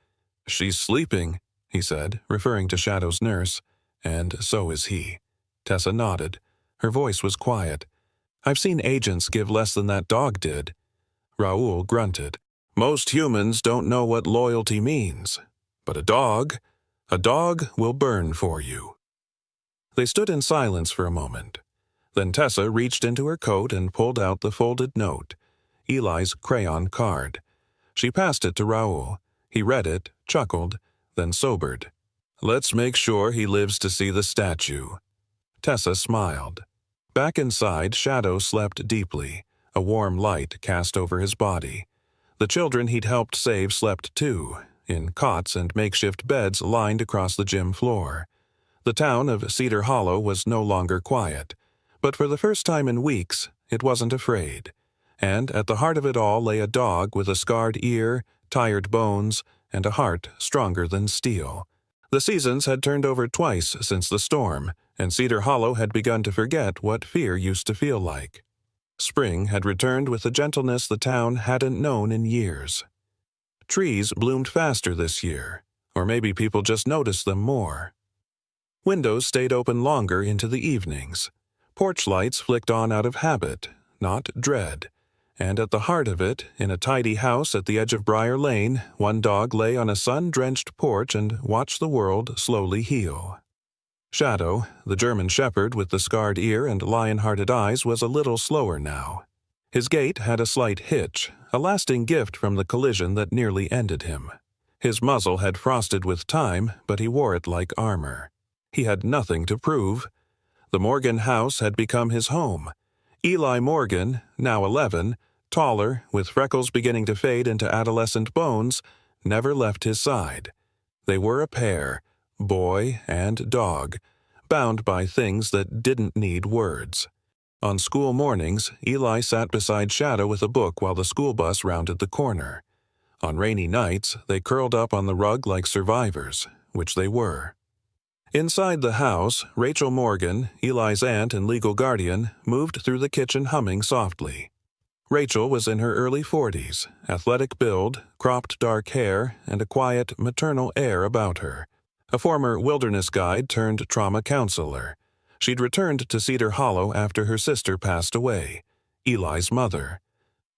"She's sleeping," he said, referring to Shadow's nurse, "and so is he." Tessa nodded. Her voice was quiet. "I've seen agents give less than that dog did." Raoul grunted. "Most humans don't know what loyalty means. But a dog will burn for you." They stood in silence for a moment. Then Tessa reached into her coat and pulled out the folded note, Eli's crayon card. She passed it to Raoul. He read it, chuckled, then sobered. "Let's make sure he lives to see the statue." Tessa smiled. Back inside, Shadow slept deeply, a warm light cast over his body. The children he'd helped save slept too, in cots and makeshift beds lined across the gym floor. The town of Cedar Hollow was no longer quiet, but for the first time in weeks, it wasn't afraid. And at the heart of it all lay a dog with a scarred ear, tired bones, and a heart stronger than steel. The seasons had turned over twice since the storm, and Cedar Hollow had begun to forget what fear used to feel like. Spring had returned with a gentleness the town hadn't known in years. Trees bloomed faster this year, or maybe people just noticed them more. Windows stayed open longer into the evenings. Porch lights flicked on out of habit, not dread, and at the heart of it, in a tidy house at the edge of Briar Lane, one dog lay on a sun-drenched porch and watched the world slowly heal. Shadow, the German shepherd with the scarred ear and lion-hearted eyes, was a little slower now. His gait had a slight hitch, a lasting gift from the collision that nearly ended him. His muzzle had frosted with time, but he wore it like armor. He had nothing to prove. The Morgan house had become his home. Eli Morgan, now 11, taller, with freckles beginning to fade into adolescent bones, never left his side. They were a pair, boy and dog, bound by things that didn't need words. On school mornings, Eli sat beside Shadow with a book while the school bus rounded the corner. On rainy nights, they curled up on the rug like survivors, which they were. Inside the house, Rachel Morgan, Eli's aunt and legal guardian, moved through the kitchen humming softly. Rachel was in her early 40s, athletic build, cropped dark hair, and a quiet, maternal air about her. A former wilderness guide turned trauma counselor. She'd returned to Cedar Hollow after her sister passed away, Eli's mother.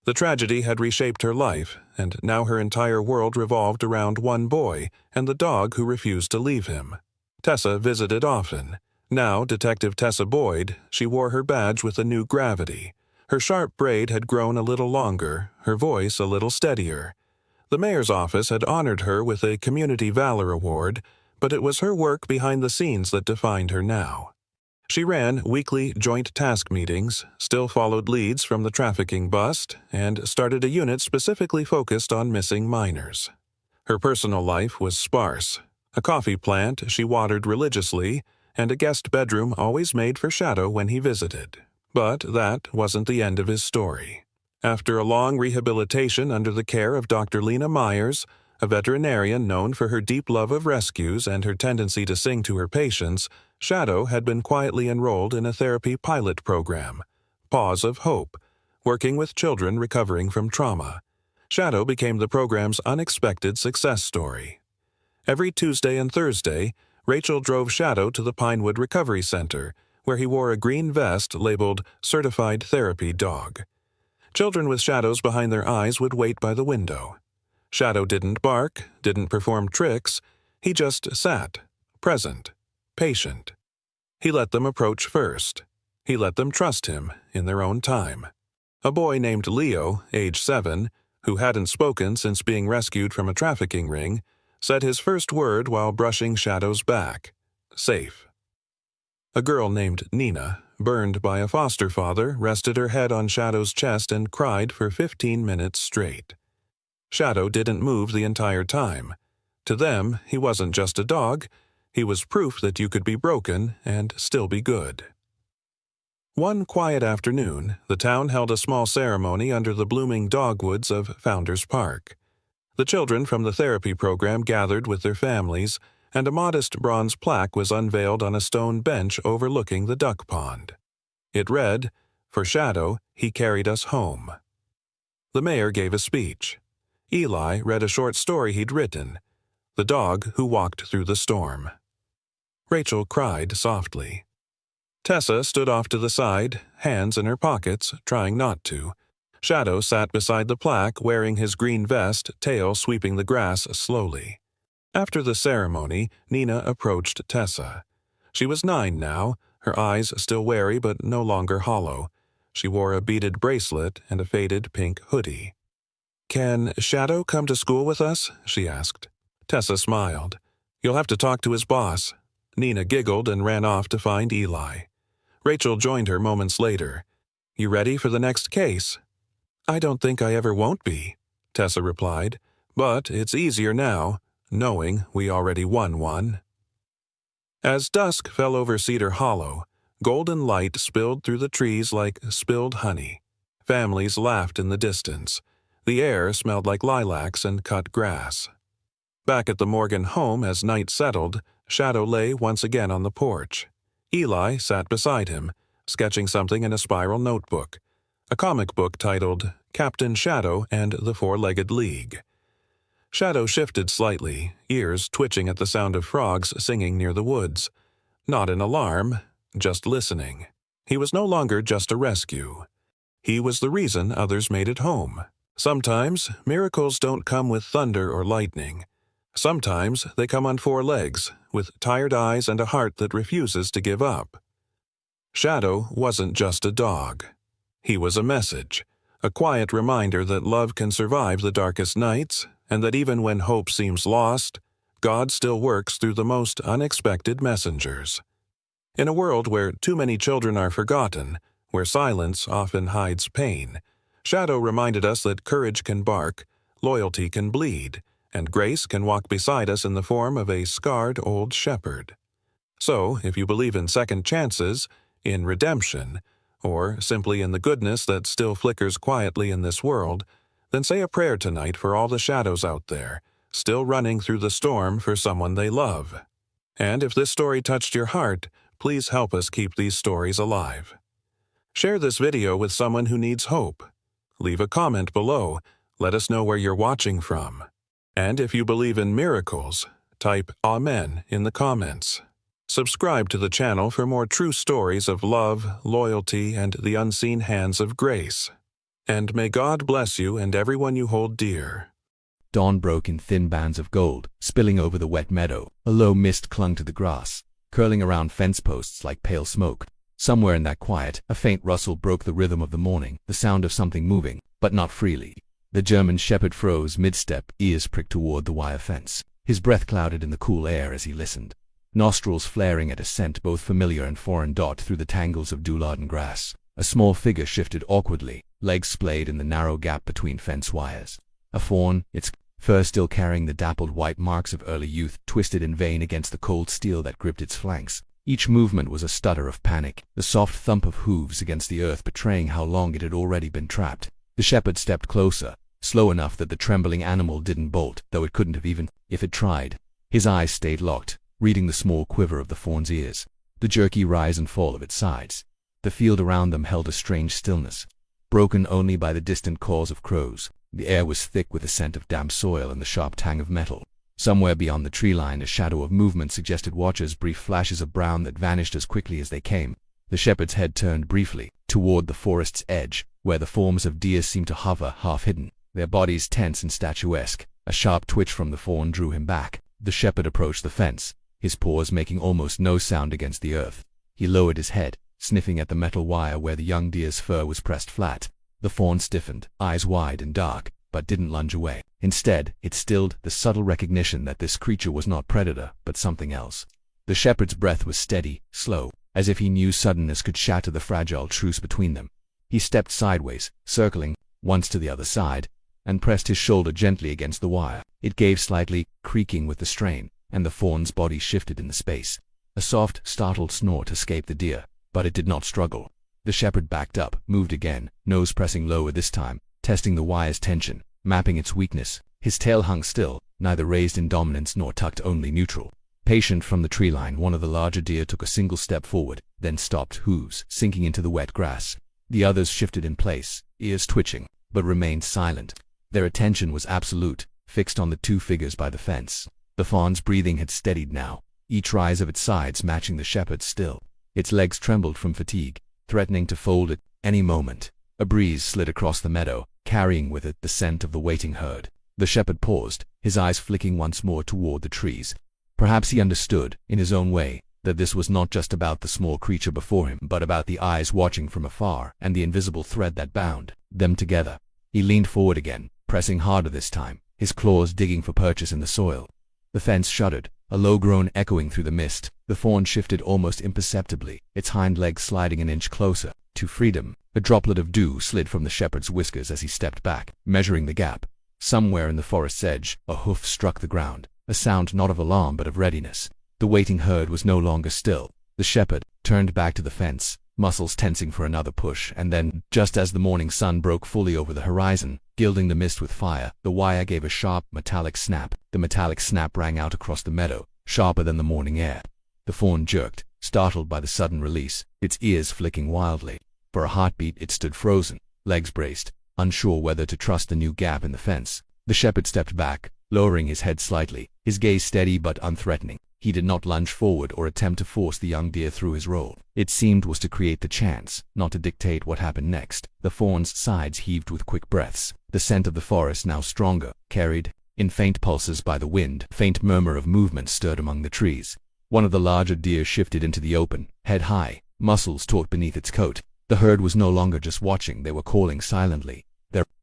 The tragedy had reshaped her life, and now her entire world revolved around one boy and the dog who refused to leave him. Tessa visited often. Now, Detective Tessa Boyd, she wore her badge with a new gravity. Her sharp braid had grown a little longer, her voice a little steadier. The mayor's office had honored her with a Community Valor Award, but it was her work behind the scenes that defined her now. She ran weekly joint task meetings, still followed leads from the trafficking bust, and started a unit specifically focused on missing minors. Her personal life was sparse. A coffee plant she watered religiously, and a guest bedroom always made for Shadow when he visited. But that wasn't the end of his story. After a long rehabilitation under the care of Dr. Lena Myers, a veterinarian known for her deep love of rescues and her tendency to sing to her patients, Shadow had been quietly enrolled in a therapy pilot program, Paws of Hope, working with children recovering from trauma. Shadow became the program's unexpected success story. Every Tuesday and Thursday, Rachel drove Shadow to the Pinewood Recovery Center, where he wore a green vest labeled Certified Therapy Dog. Children with shadows behind their eyes would wait by the window. Shadow didn't bark, didn't perform tricks. He just sat, present, patient. He let them approach first. He let them trust him in their own time. A boy named Leo, age 7, who hadn't spoken since being rescued from a trafficking ring, said his first word while brushing Shadow's back, safe. A girl named Nina, burned by a foster father, rested her head on Shadow's chest and cried for 15 minutes straight. Shadow didn't move the entire time. To them, he wasn't just a dog. He was proof that you could be broken and still be good. One quiet afternoon, the town held a small ceremony under the blooming dogwoods of Founders Park. The children from the therapy program gathered with their families, and a modest bronze plaque was unveiled on a stone bench overlooking the duck pond. It read, "For Shadow, he carried us home." The mayor gave a speech. Eli read a short story he'd written, The Dog Who Walked Through the Storm. Rachel cried softly. Tessa stood off to the side, hands in her pockets, trying not to. Shadow sat beside the plaque wearing his green vest, tail sweeping the grass slowly. After the ceremony, Nina approached Tessa. She was 9 now, her eyes still wary but no longer hollow. She wore a beaded bracelet and a faded pink hoodie. "Can Shadow come to school with us?" she asked. Tessa smiled. "You'll have to talk to his boss." Nina giggled and ran off to find Eli. Rachel joined her moments later. "You ready for the next case?" "I don't think I ever won't be," Tessa replied. "But it's easier now, knowing we already won one." As dusk fell over Cedar Hollow, golden light spilled through the trees like spilled honey. Families laughed in the distance. The air smelled like lilacs and cut grass. Back at the Morgan home as night settled, Shadow lay once again on the porch. Eli sat beside him, sketching something in a spiral notebook, a comic book titled Captain Shadow and the Four-Legged League. Shadow shifted slightly, ears twitching at the sound of frogs singing near the woods. Not in alarm, just listening. He was no longer just a rescue. He was the reason others made it home. Sometimes miracles don't come with thunder or lightning. Sometimes they come on 4 legs, with tired eyes and a heart that refuses to give up. Shadow wasn't just a dog. He was a message, a quiet reminder that love can survive the darkest nights, and that even when hope seems lost, God still works through the most unexpected messengers. In a world where too many children are forgotten, where silence often hides pain, Shadow reminded us that courage can bark, loyalty can bleed, and grace can walk beside us in the form of a scarred old shepherd. So, if you believe in second chances, in redemption, or simply in the goodness that still flickers quietly in this world, then say a prayer tonight for all the shadows out there, still running through the storm for someone they love. And if this story touched your heart, please help us keep these stories alive. Share this video with someone who needs hope. Leave a comment below. Let us know where you're watching from. And if you believe in miracles, type Amen in the comments. Subscribe to the channel for more true stories of love, loyalty, and the unseen hands of grace. And may God bless you and everyone you hold dear. Dawn broke in thin bands of gold, spilling over the wet meadow. A low mist clung to the grass, curling around fence posts like pale smoke. Somewhere in that quiet, a faint rustle broke the rhythm of the morning, the sound of something moving, but not freely. The German shepherd froze mid-step, ears pricked toward the wire fence. His breath clouded in the cool air as he listened, nostrils flaring at a scent both familiar and foreign through the tangles of dewladen grass. A small figure shifted awkwardly, legs splayed in the narrow gap between fence wires. A fawn, its fur still carrying the dappled white marks of early youth, twisted in vain against the cold steel that gripped its flanks. Each movement was a stutter of panic, the soft thump of hooves against the earth betraying how long it had already been trapped. The shepherd stepped closer, slow enough that the trembling animal didn't bolt, though it couldn't have even if it tried. His eyes stayed locked, reading the small quiver of the fawn's ears, the jerky rise and fall of its sides. The field around them held a strange stillness, broken only by the distant calls of crows. The air was thick with the scent of damp soil and the sharp tang of metal. Somewhere beyond the tree line, a shadow of movement suggested watchers, brief flashes of brown that vanished as quickly as they came. The shepherd's head turned briefly, toward the forest's edge, where the forms of deer seemed to hover, half-hidden, their bodies tense and statuesque. A sharp twitch from the fawn drew him back. The shepherd approached the fence, his paws making almost no sound against the earth. He lowered his head, sniffing at the metal wire where the young deer's fur was pressed flat. The fawn stiffened, eyes wide and dark, but didn't lunge away. Instead, it stilled, the subtle recognition that this creature was not predator, but something else. The shepherd's breath was steady, slow, as if he knew suddenness could shatter the fragile truce between them. He stepped sideways, circling, once to the other side, and pressed his shoulder gently against the wire. It gave slightly, creaking with the strain, and the fawn's body shifted in the space. A soft, startled snort escaped the deer, but it did not struggle. The shepherd backed up, moved again, nose pressing lower this time, testing the wire's tension, mapping its weakness. His tail hung still, neither raised in dominance nor tucked, only neutral. Patient from the tree line, one of the larger deer took a single step forward, then stopped, hooves sinking into the wet grass. The others shifted in place, ears twitching, but remained silent. Their attention was absolute, fixed on the 2 figures by the fence. The fawn's breathing had steadied now, each rise of its sides matching the shepherd's still. Its legs trembled from fatigue, threatening to fold at any moment. A breeze slid across the meadow, carrying with it the scent of the waiting herd. The shepherd paused, his eyes flicking once more toward the trees. Perhaps he understood, in his own way, that this was not just about the small creature before him, but about the eyes watching from afar and the invisible thread that bound them together. He leaned forward again, pressing harder this time, his claws digging for purchase in the soil. The fence shuddered, a low groan echoing through the mist. The fawn shifted almost imperceptibly, its hind legs sliding an inch closer to freedom. A droplet of dew slid from the shepherd's whiskers as he stepped back, measuring the gap. Somewhere in the forest's edge, a hoof struck the ground, a sound not of alarm but of readiness. The waiting herd was no longer still. The shepherd turned back to the fence, muscles tensing for another push, and then, just as the morning sun broke fully over the horizon, gilding the mist with fire, the wire gave a sharp, metallic snap. The metallic snap rang out across the meadow, sharper than the morning air. The fawn jerked, startled by the sudden release, its ears flicking wildly. For a heartbeat it stood frozen, legs braced, unsure whether to trust the new gap in the fence. The shepherd stepped back, lowering his head slightly, his gaze steady but unthreatening. He did not lunge forward or attempt to force the young deer through his role. It seemed was to create the chance, not to dictate what happened next. The fawn's sides heaved with quick breaths. The scent of the forest, now stronger, carried in faint pulses by the wind. A faint murmur of movement stirred among the trees. One of the larger deer shifted into the open, head high, muscles taut beneath its coat. The herd was no longer just watching, they were calling silently.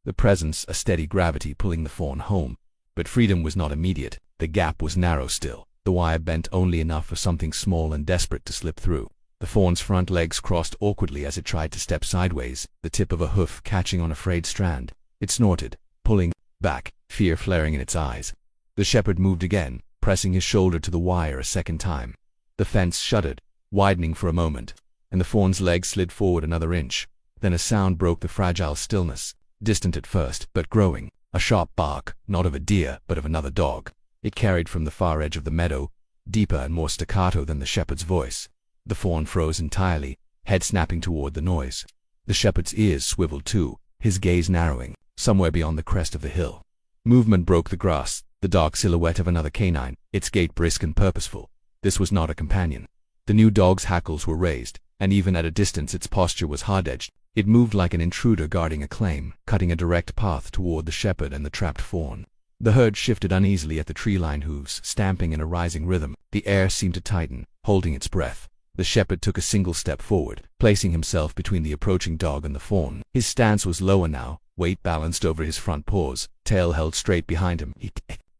The presence, a steady gravity pulling the fawn home. But freedom was not immediate. The gap was narrow still. The wire bent only enough for something small and desperate to slip through. The fawn's front legs crossed awkwardly as it tried to step sideways, the tip of a hoof catching on a frayed strand. It snorted, pulling back, fear flaring in its eyes. The shepherd moved again, pressing his shoulder to the wire a second time. The fence shuddered, widening for a moment, and the fawn's leg slid forward another inch. Then a sound broke the fragile stillness, distant at first, but growing. A sharp bark, not of a deer, but of another dog. It carried from the far edge of the meadow, deeper and more staccato than the shepherd's voice. The fawn froze entirely, head snapping toward the noise. The shepherd's ears swiveled too, his gaze narrowing, somewhere beyond the crest of the hill. Movement broke the grass, the dark silhouette of another canine, its gait brisk and purposeful. This was not a companion. The new dog's hackles were raised, and even at a distance its posture was hard-edged. It moved like an intruder guarding a claim, cutting a direct path toward the shepherd and the trapped fawn. The herd shifted uneasily at the tree-lined hooves, stamping in a rising rhythm. The air seemed to tighten, holding its breath. The shepherd took a single step forward, placing himself between the approaching dog and the fawn. His stance was lower now, weight balanced over his front paws, tail held straight behind him. He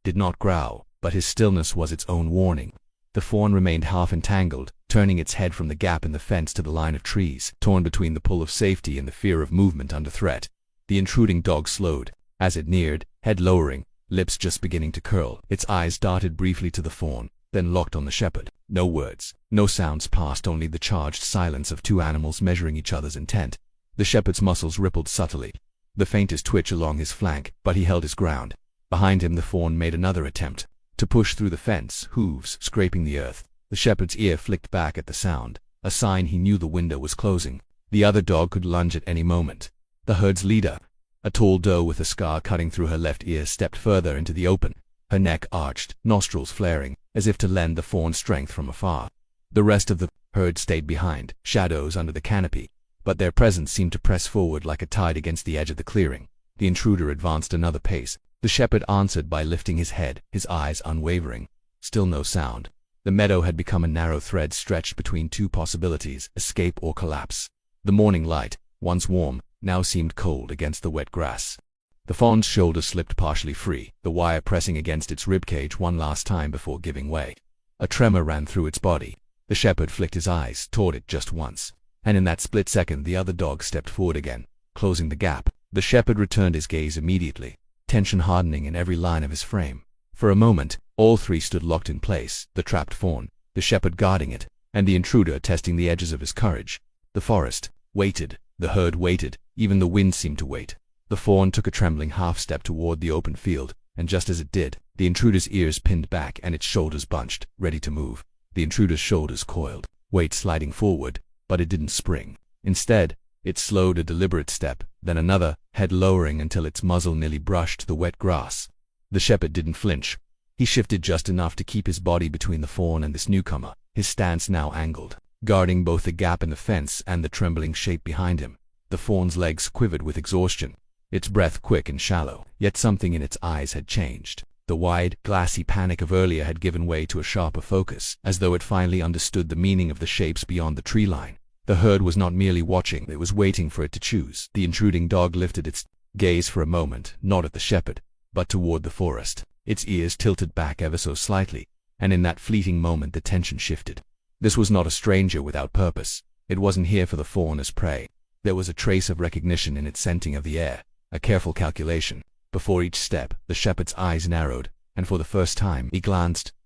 did not growl, but his stillness was its own warning. The fawn remained half entangled, turning its head from the gap in the fence to the line of trees, torn between the pull of safety and the fear of movement under threat. The intruding dog slowed. As it neared, head lowering, lips just beginning to curl, its eyes darted briefly to the fawn, then locked on the shepherd. No words, no sounds passed, only the charged silence of two animals measuring each other's intent. The shepherd's muscles rippled subtly, the faintest twitch along his flank, but he held his ground. Behind him the fawn made another attempt to push through the fence, hooves scraping the earth. The shepherd's ear flicked back at the sound, a sign he knew the window was closing. The other dog could lunge at any moment. The herd's leader, a tall doe with a scar cutting through her left ear, stepped further into the open, her neck arched, nostrils flaring, as if to lend the fawn strength from afar. The rest of the herd stayed behind, shadows under the canopy, but their presence seemed to press forward like a tide against the edge of the clearing. The intruder advanced another pace. The shepherd answered by lifting his head, his eyes unwavering. Still no sound. The meadow had become a narrow thread stretched between two possibilities, escape or collapse. The morning light, once warm, now seemed cold against the wet grass. The fawn's shoulder slipped partially free, the wire pressing against its ribcage one last time before giving way. A tremor ran through its body. The shepherd flicked his eyes toward it just once, and in that split second the other dog stepped forward again, closing the gap. The shepherd returned his gaze immediately, tension hardening in every line of his frame. For a moment, all three stood locked in place, the trapped fawn, the shepherd guarding it, and the intruder testing the edges of his courage. The forest waited, the herd waited, even the wind seemed to wait. The fawn took a trembling half-step toward the open field, and just as it did, the intruder's ears pinned back and its shoulders bunched, ready to move. The intruder's shoulders coiled, weight sliding forward, but it didn't spring. Instead, it slowed a deliberate step, then another, head lowering until its muzzle nearly brushed the wet grass. The shepherd didn't flinch. He shifted just enough to keep his body between the fawn and this newcomer, his stance now angled, guarding both the gap in the fence and the trembling shape behind him. The fawn's legs quivered with exhaustion, its breath quick and shallow, yet something in its eyes had changed. The wide, glassy panic of earlier had given way to a sharper focus, as though it finally understood the meaning of the shapes beyond the tree line. The herd was not merely watching, it was waiting for it to choose. The intruding dog lifted its gaze for a moment, not at the shepherd, but toward the forest. Its ears tilted back ever so slightly, and in that fleeting moment the tension shifted. This was not a stranger without purpose. It wasn't here for the fawn as prey. There was a trace of recognition in its scenting of the air, a careful calculation. Before each step, the shepherd's eyes narrowed, and for the first time he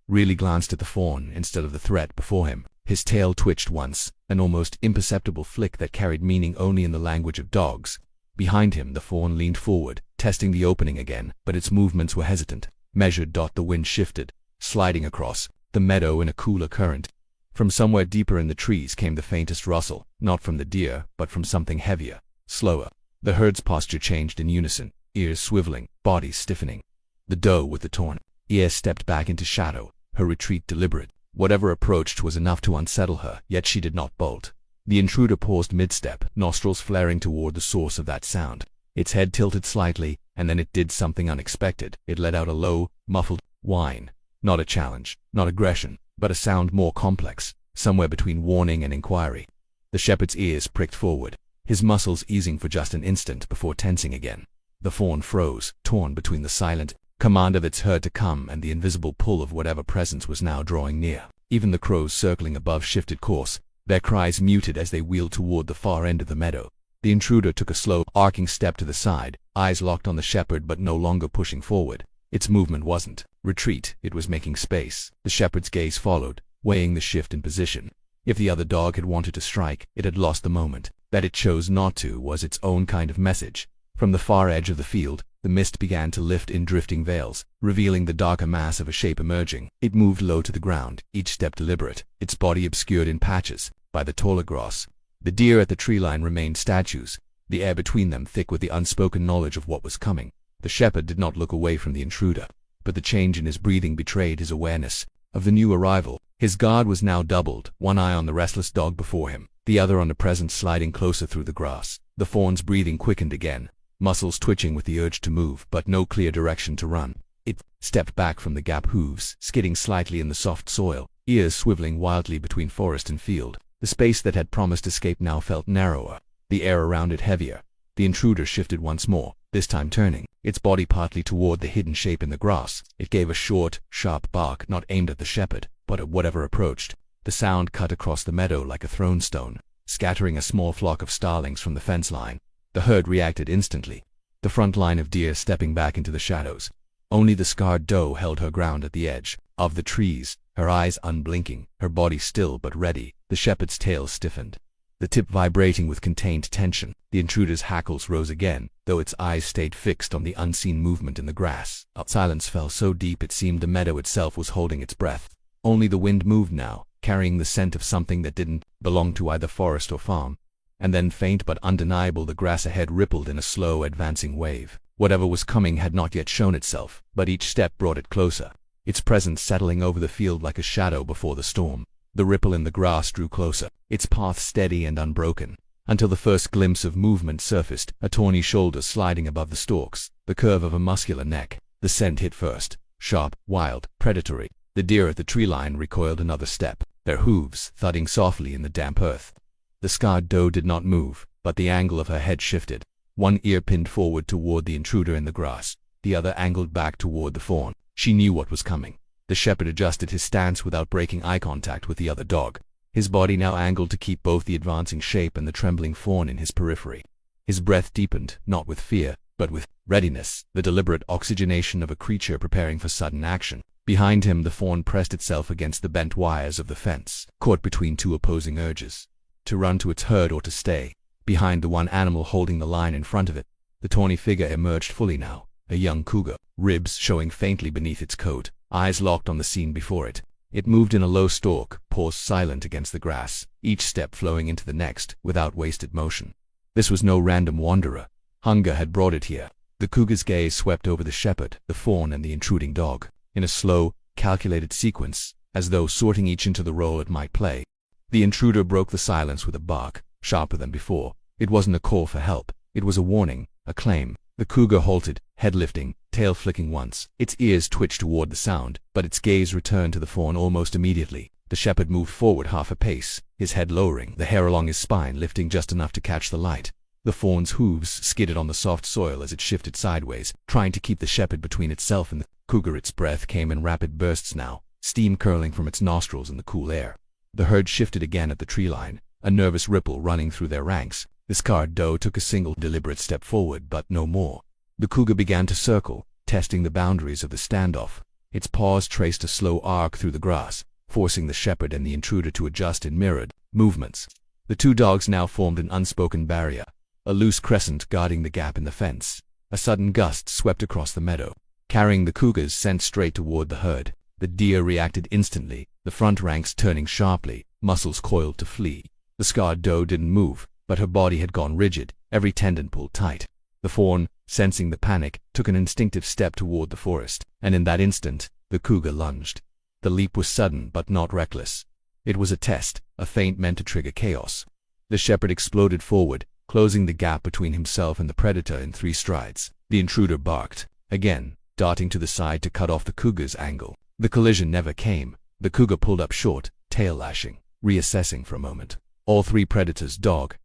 really glanced at the fawn instead of the threat before him. His tail twitched once, an almost imperceptible flick that carried meaning only in the language of dogs. Behind him the fawn leaned forward, testing the opening again, but its movements were hesitant, measured. The wind shifted, sliding across the meadow in a cooler current. From somewhere deeper in the trees came the faintest rustle, not from the deer, but from something heavier, slower. The herd's posture changed in unison, ears swiveling, bodies stiffening. The doe with the torn ear stepped back into shadow, her retreat deliberate. Whatever approached was enough to unsettle her, yet she did not bolt. The intruder paused mid-step, nostrils flaring toward the source of that sound. Its head tilted slightly, and then it did something unexpected. It let out a low, muffled whine. Not a challenge, not aggression, but a sound more complex, somewhere between warning and inquiry. The shepherd's ears pricked forward, his muscles easing for just an instant before tensing again. The fawn froze, torn between the silent command of its herd to come and the invisible pull of whatever presence was now drawing near. Even the crows circling above shifted course, their cries muted as they wheeled toward the far end of the meadow. The intruder took a slow, arcing step to the side, eyes locked on the shepherd but no longer pushing forward. Its movement wasn't retreat, it was making space. The shepherd's gaze followed, weighing the shift in position. If the other dog had wanted to strike, it had lost the moment. That it chose not to was its own kind of message. From the far edge of the field, the mist began to lift in drifting veils, revealing the darker mass of a shape emerging. It moved low to the ground, each step deliberate, its body obscured in patches by the taller grass. The deer at the tree line remained statues, the air between them thick with the unspoken knowledge of what was coming. The shepherd did not look away from the intruder, but the change in his breathing betrayed his awareness of the new arrival. His guard was now doubled, one eye on the restless dog before him, the other on the presence sliding closer through the grass. The fawn's breathing quickened again, muscles twitching with the urge to move, but no clear direction to run. It stepped back from the gap, hooves skidding slightly in the soft soil, ears swiveling wildly between forest and field. The space that had promised escape now felt narrower, the air around it heavier. The intruder shifted once more, this time turning, its body partly toward the hidden shape in the grass. It gave a short, sharp bark not aimed at the shepherd, but at whatever approached. The sound cut across the meadow like a thrown stone, scattering a small flock of starlings from the fence line. The herd reacted instantly, the front line of deer stepping back into the shadows. Only the scarred doe held her ground at the edge of the trees, her eyes unblinking, her body still but ready. The shepherd's tail stiffened, the tip vibrating with contained tension. The intruder's hackles rose again, though its eyes stayed fixed on the unseen movement in the grass. Silence fell so deep it seemed the meadow itself was holding its breath. Only the wind moved now, carrying the scent of something that didn't belong to either forest or farm. And then, faint but undeniable, the grass ahead rippled in a slow, advancing wave. Whatever was coming had not yet shown itself, but each step brought it closer, its presence settling over the field like a shadow before the storm. The ripple in the grass drew closer, its path steady and unbroken, until the first glimpse of movement surfaced, a tawny shoulder sliding above the stalks, the curve of a muscular neck. The scent hit first, sharp, wild, predatory. The deer at the tree line recoiled another step, their hooves thudding softly in the damp earth. The scarred doe did not move, but the angle of her head shifted. One ear pinned forward toward the intruder in the grass, the other angled back toward the fawn. She knew what was coming. The shepherd adjusted his stance without breaking eye contact with the other dog, his body now angled to keep both the advancing shape and the trembling fawn in his periphery. His breath deepened, not with fear, but with readiness, the deliberate oxygenation of a creature preparing for sudden action. Behind him, the fawn pressed itself against the bent wires of the fence, caught between two opposing urges, to run to its herd or to stay. Behind the one animal holding the line in front of it, the tawny figure emerged fully now, a young cougar, ribs showing faintly beneath its coat, eyes locked on the scene before it. It moved in a low stalk, paused silent against the grass, each step flowing into the next, without wasted motion. This was no random wanderer. Hunger had brought it here. The cougar's gaze swept over the shepherd, the fawn, and the intruding dog, in a slow, calculated sequence, as though sorting each into the role it might play. The intruder broke the silence with a bark, sharper than before. It wasn't a call for help. It was a warning, a claim. The cougar halted, head lifting, tail flicking once. Its ears twitched toward the sound, but its gaze returned to the fawn almost immediately. The shepherd moved forward half a pace, his head lowering, the hair along his spine lifting just enough to catch the light. The fawn's hooves skidded on the soft soil as it shifted sideways, trying to keep the shepherd between itself and the cougar. Its breath came in rapid bursts now, steam curling from its nostrils in the cool air. The herd shifted again at the tree line, a nervous ripple running through their ranks. The scarred doe took a single deliberate step forward, but no more. The cougar began to circle, testing the boundaries of the standoff. Its paws traced a slow arc through the grass, forcing the shepherd and the intruder to adjust in mirrored movements. The two dogs now formed an unspoken barrier, a loose crescent guarding the gap in the fence. A sudden gust swept across the meadow, carrying the cougar's scent straight toward the herd. The deer reacted instantly, the front ranks turning sharply, muscles coiled to flee. The scarred doe didn't move, but her body had gone rigid, every tendon pulled tight. The fawn, sensing the panic, took an instinctive step toward the forest, and in that instant, the cougar lunged. The leap was sudden but not reckless. It was a test, a feint meant to trigger chaos. The shepherd exploded forward, closing the gap between himself and the predator in 3 strides. The intruder barked, again, darting to the side to cut off the cougar's angle. The collision never came. The cougar pulled up short, tail lashing, reassessing for a moment. All 3 predators, dog,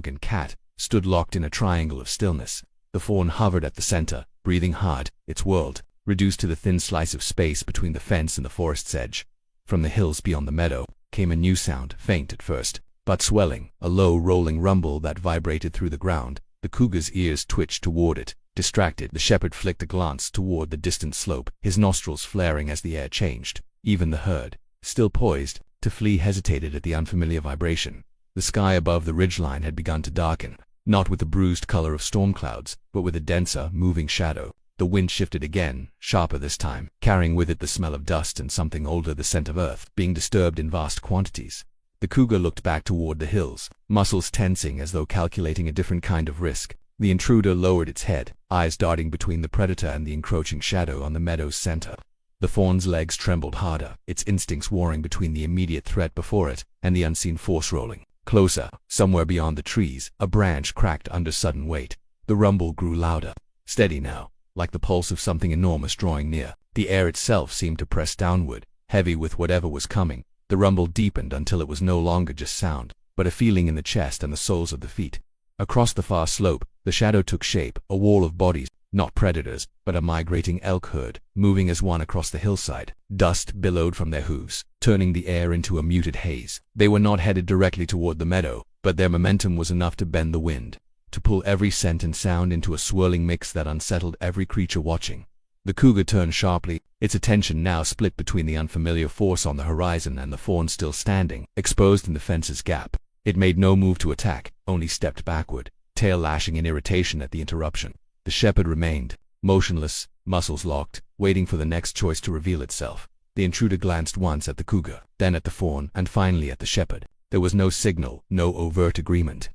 and cat, stood locked in a triangle of stillness. The fawn hovered at the center, breathing hard, its world reduced to the thin slice of space between the fence and the forest's edge. From the hills beyond the meadow came a new sound, faint at first, but swelling, a low rolling rumble that vibrated through the ground. The cougar's ears twitched toward it. Distracted, the shepherd flicked a glance toward the distant slope, his nostrils flaring as the air changed. Even the herd, still poised to flee, hesitated at the unfamiliar vibration. The sky above the ridgeline had begun to darken, not with the bruised color of storm clouds, but with a denser, moving shadow. The wind shifted again, sharper this time, carrying with it the smell of dust and something older, the scent of earth, being disturbed in vast quantities. The cougar looked back toward the hills, muscles tensing as though calculating a different kind of risk. The intruder lowered its head, eyes darting between the predator and the encroaching shadow on the meadow's center. The fawn's legs trembled harder, its instincts warring between the immediate threat before it and the unseen force rolling. Closer, somewhere beyond the trees, a branch cracked under sudden weight. The rumble grew louder, steady now, like the pulse of something enormous drawing near. The air itself seemed to press downward, heavy with whatever was coming. The rumble deepened until it was no longer just sound, but a feeling in the chest and the soles of the feet. Across the far slope, the shadow took shape, a wall of bodies, not predators, but a migrating elk herd, moving as one across the hillside. Dust billowed from their hooves, turning the air into a muted haze. They were not headed directly toward the meadow, but their momentum was enough to bend the wind, to pull every scent and sound into a swirling mix that unsettled every creature watching. The cougar turned sharply, its attention now split between the unfamiliar force on the horizon and the fawn still standing, exposed in the fence's gap. It made no move to attack, only stepped backward, tail lashing in irritation at the interruption. The shepherd remained, motionless, muscles locked, waiting for the next choice to reveal itself. The intruder glanced once at the cougar, then at the fawn, and finally at the shepherd. There was no signal, no overt agreement.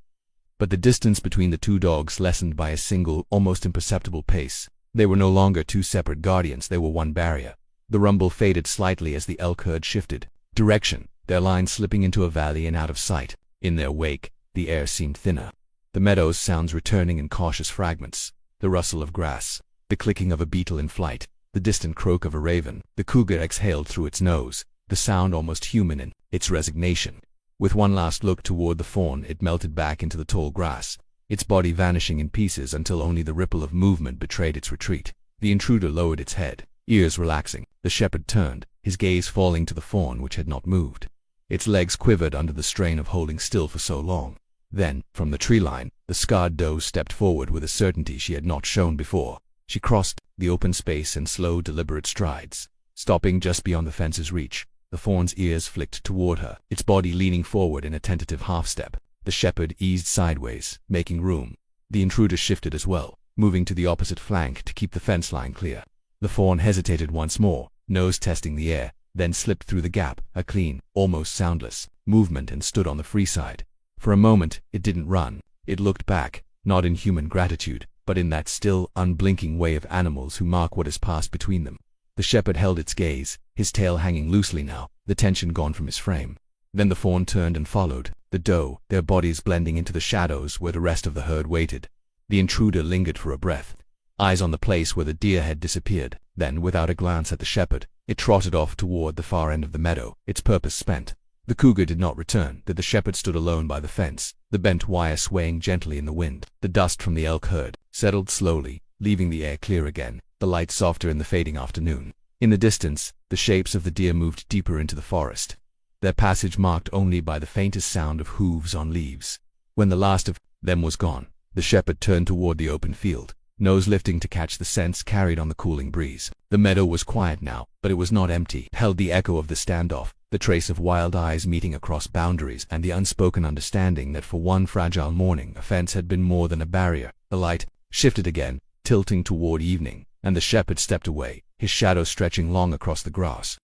But the distance between the 2 dogs lessened by a single, almost imperceptible pace. They were no longer 2 separate guardians, they were one barrier. The rumble faded slightly as the elk herd shifted direction, their line slipping into a valley and out of sight. In their wake, the air seemed thinner. The meadow's sounds returning in cautious fragments. The rustle of grass, the clicking of a beetle in flight, the distant croak of a raven. The cougar exhaled through its nose, the sound almost human in its resignation. With one last look toward the fawn, it melted back into the tall grass, its body vanishing in pieces until only the ripple of movement betrayed its retreat. The intruder lowered its head, ears relaxing. The shepherd turned, his gaze falling to the fawn, which had not moved. Its legs quivered under the strain of holding still for so long. Then, from the tree line, the scarred doe stepped forward with a certainty she had not shown before. She crossed the open space in slow, deliberate strides, stopping just beyond the fence's reach. The fawn's ears flicked toward her, its body leaning forward in a tentative half-step. The shepherd eased sideways, making room. The intruder shifted as well, moving to the opposite flank to keep the fence line clear. The fawn hesitated once more, nose testing the air, then slipped through the gap, a clean, almost soundless movement, and stood on the free side. For a moment, it didn't run. It looked back, not in human gratitude, but in that still, unblinking way of animals who mark what has passed between them. The shepherd held its gaze, his tail hanging loosely now, the tension gone from his frame. Then the fawn turned and followed, the doe, their bodies blending into the shadows where the rest of the herd waited. The intruder lingered for a breath, eyes on the place where the deer had disappeared. Then, without a glance at the shepherd, it trotted off toward the far end of the meadow, its purpose spent. The cougar did not return. The shepherd stood alone by the fence, the bent wire swaying gently in the wind. The dust from the elk herd settled slowly, leaving the air clear again, the light softer in the fading afternoon. In the distance, the shapes of the deer moved deeper into the forest, their passage marked only by the faintest sound of hooves on leaves. When the last of them was gone, the shepherd turned toward the open field, nose lifting to catch the scents carried on the cooling breeze. The meadow was quiet now, but it was not empty. It held the echo of the standoff, the trace of wild eyes meeting across boundaries, and the unspoken understanding that for one fragile morning a fence had been more than a barrier. The light shifted again, tilting toward evening, and the shepherd stepped away, his shadow stretching long across the grass.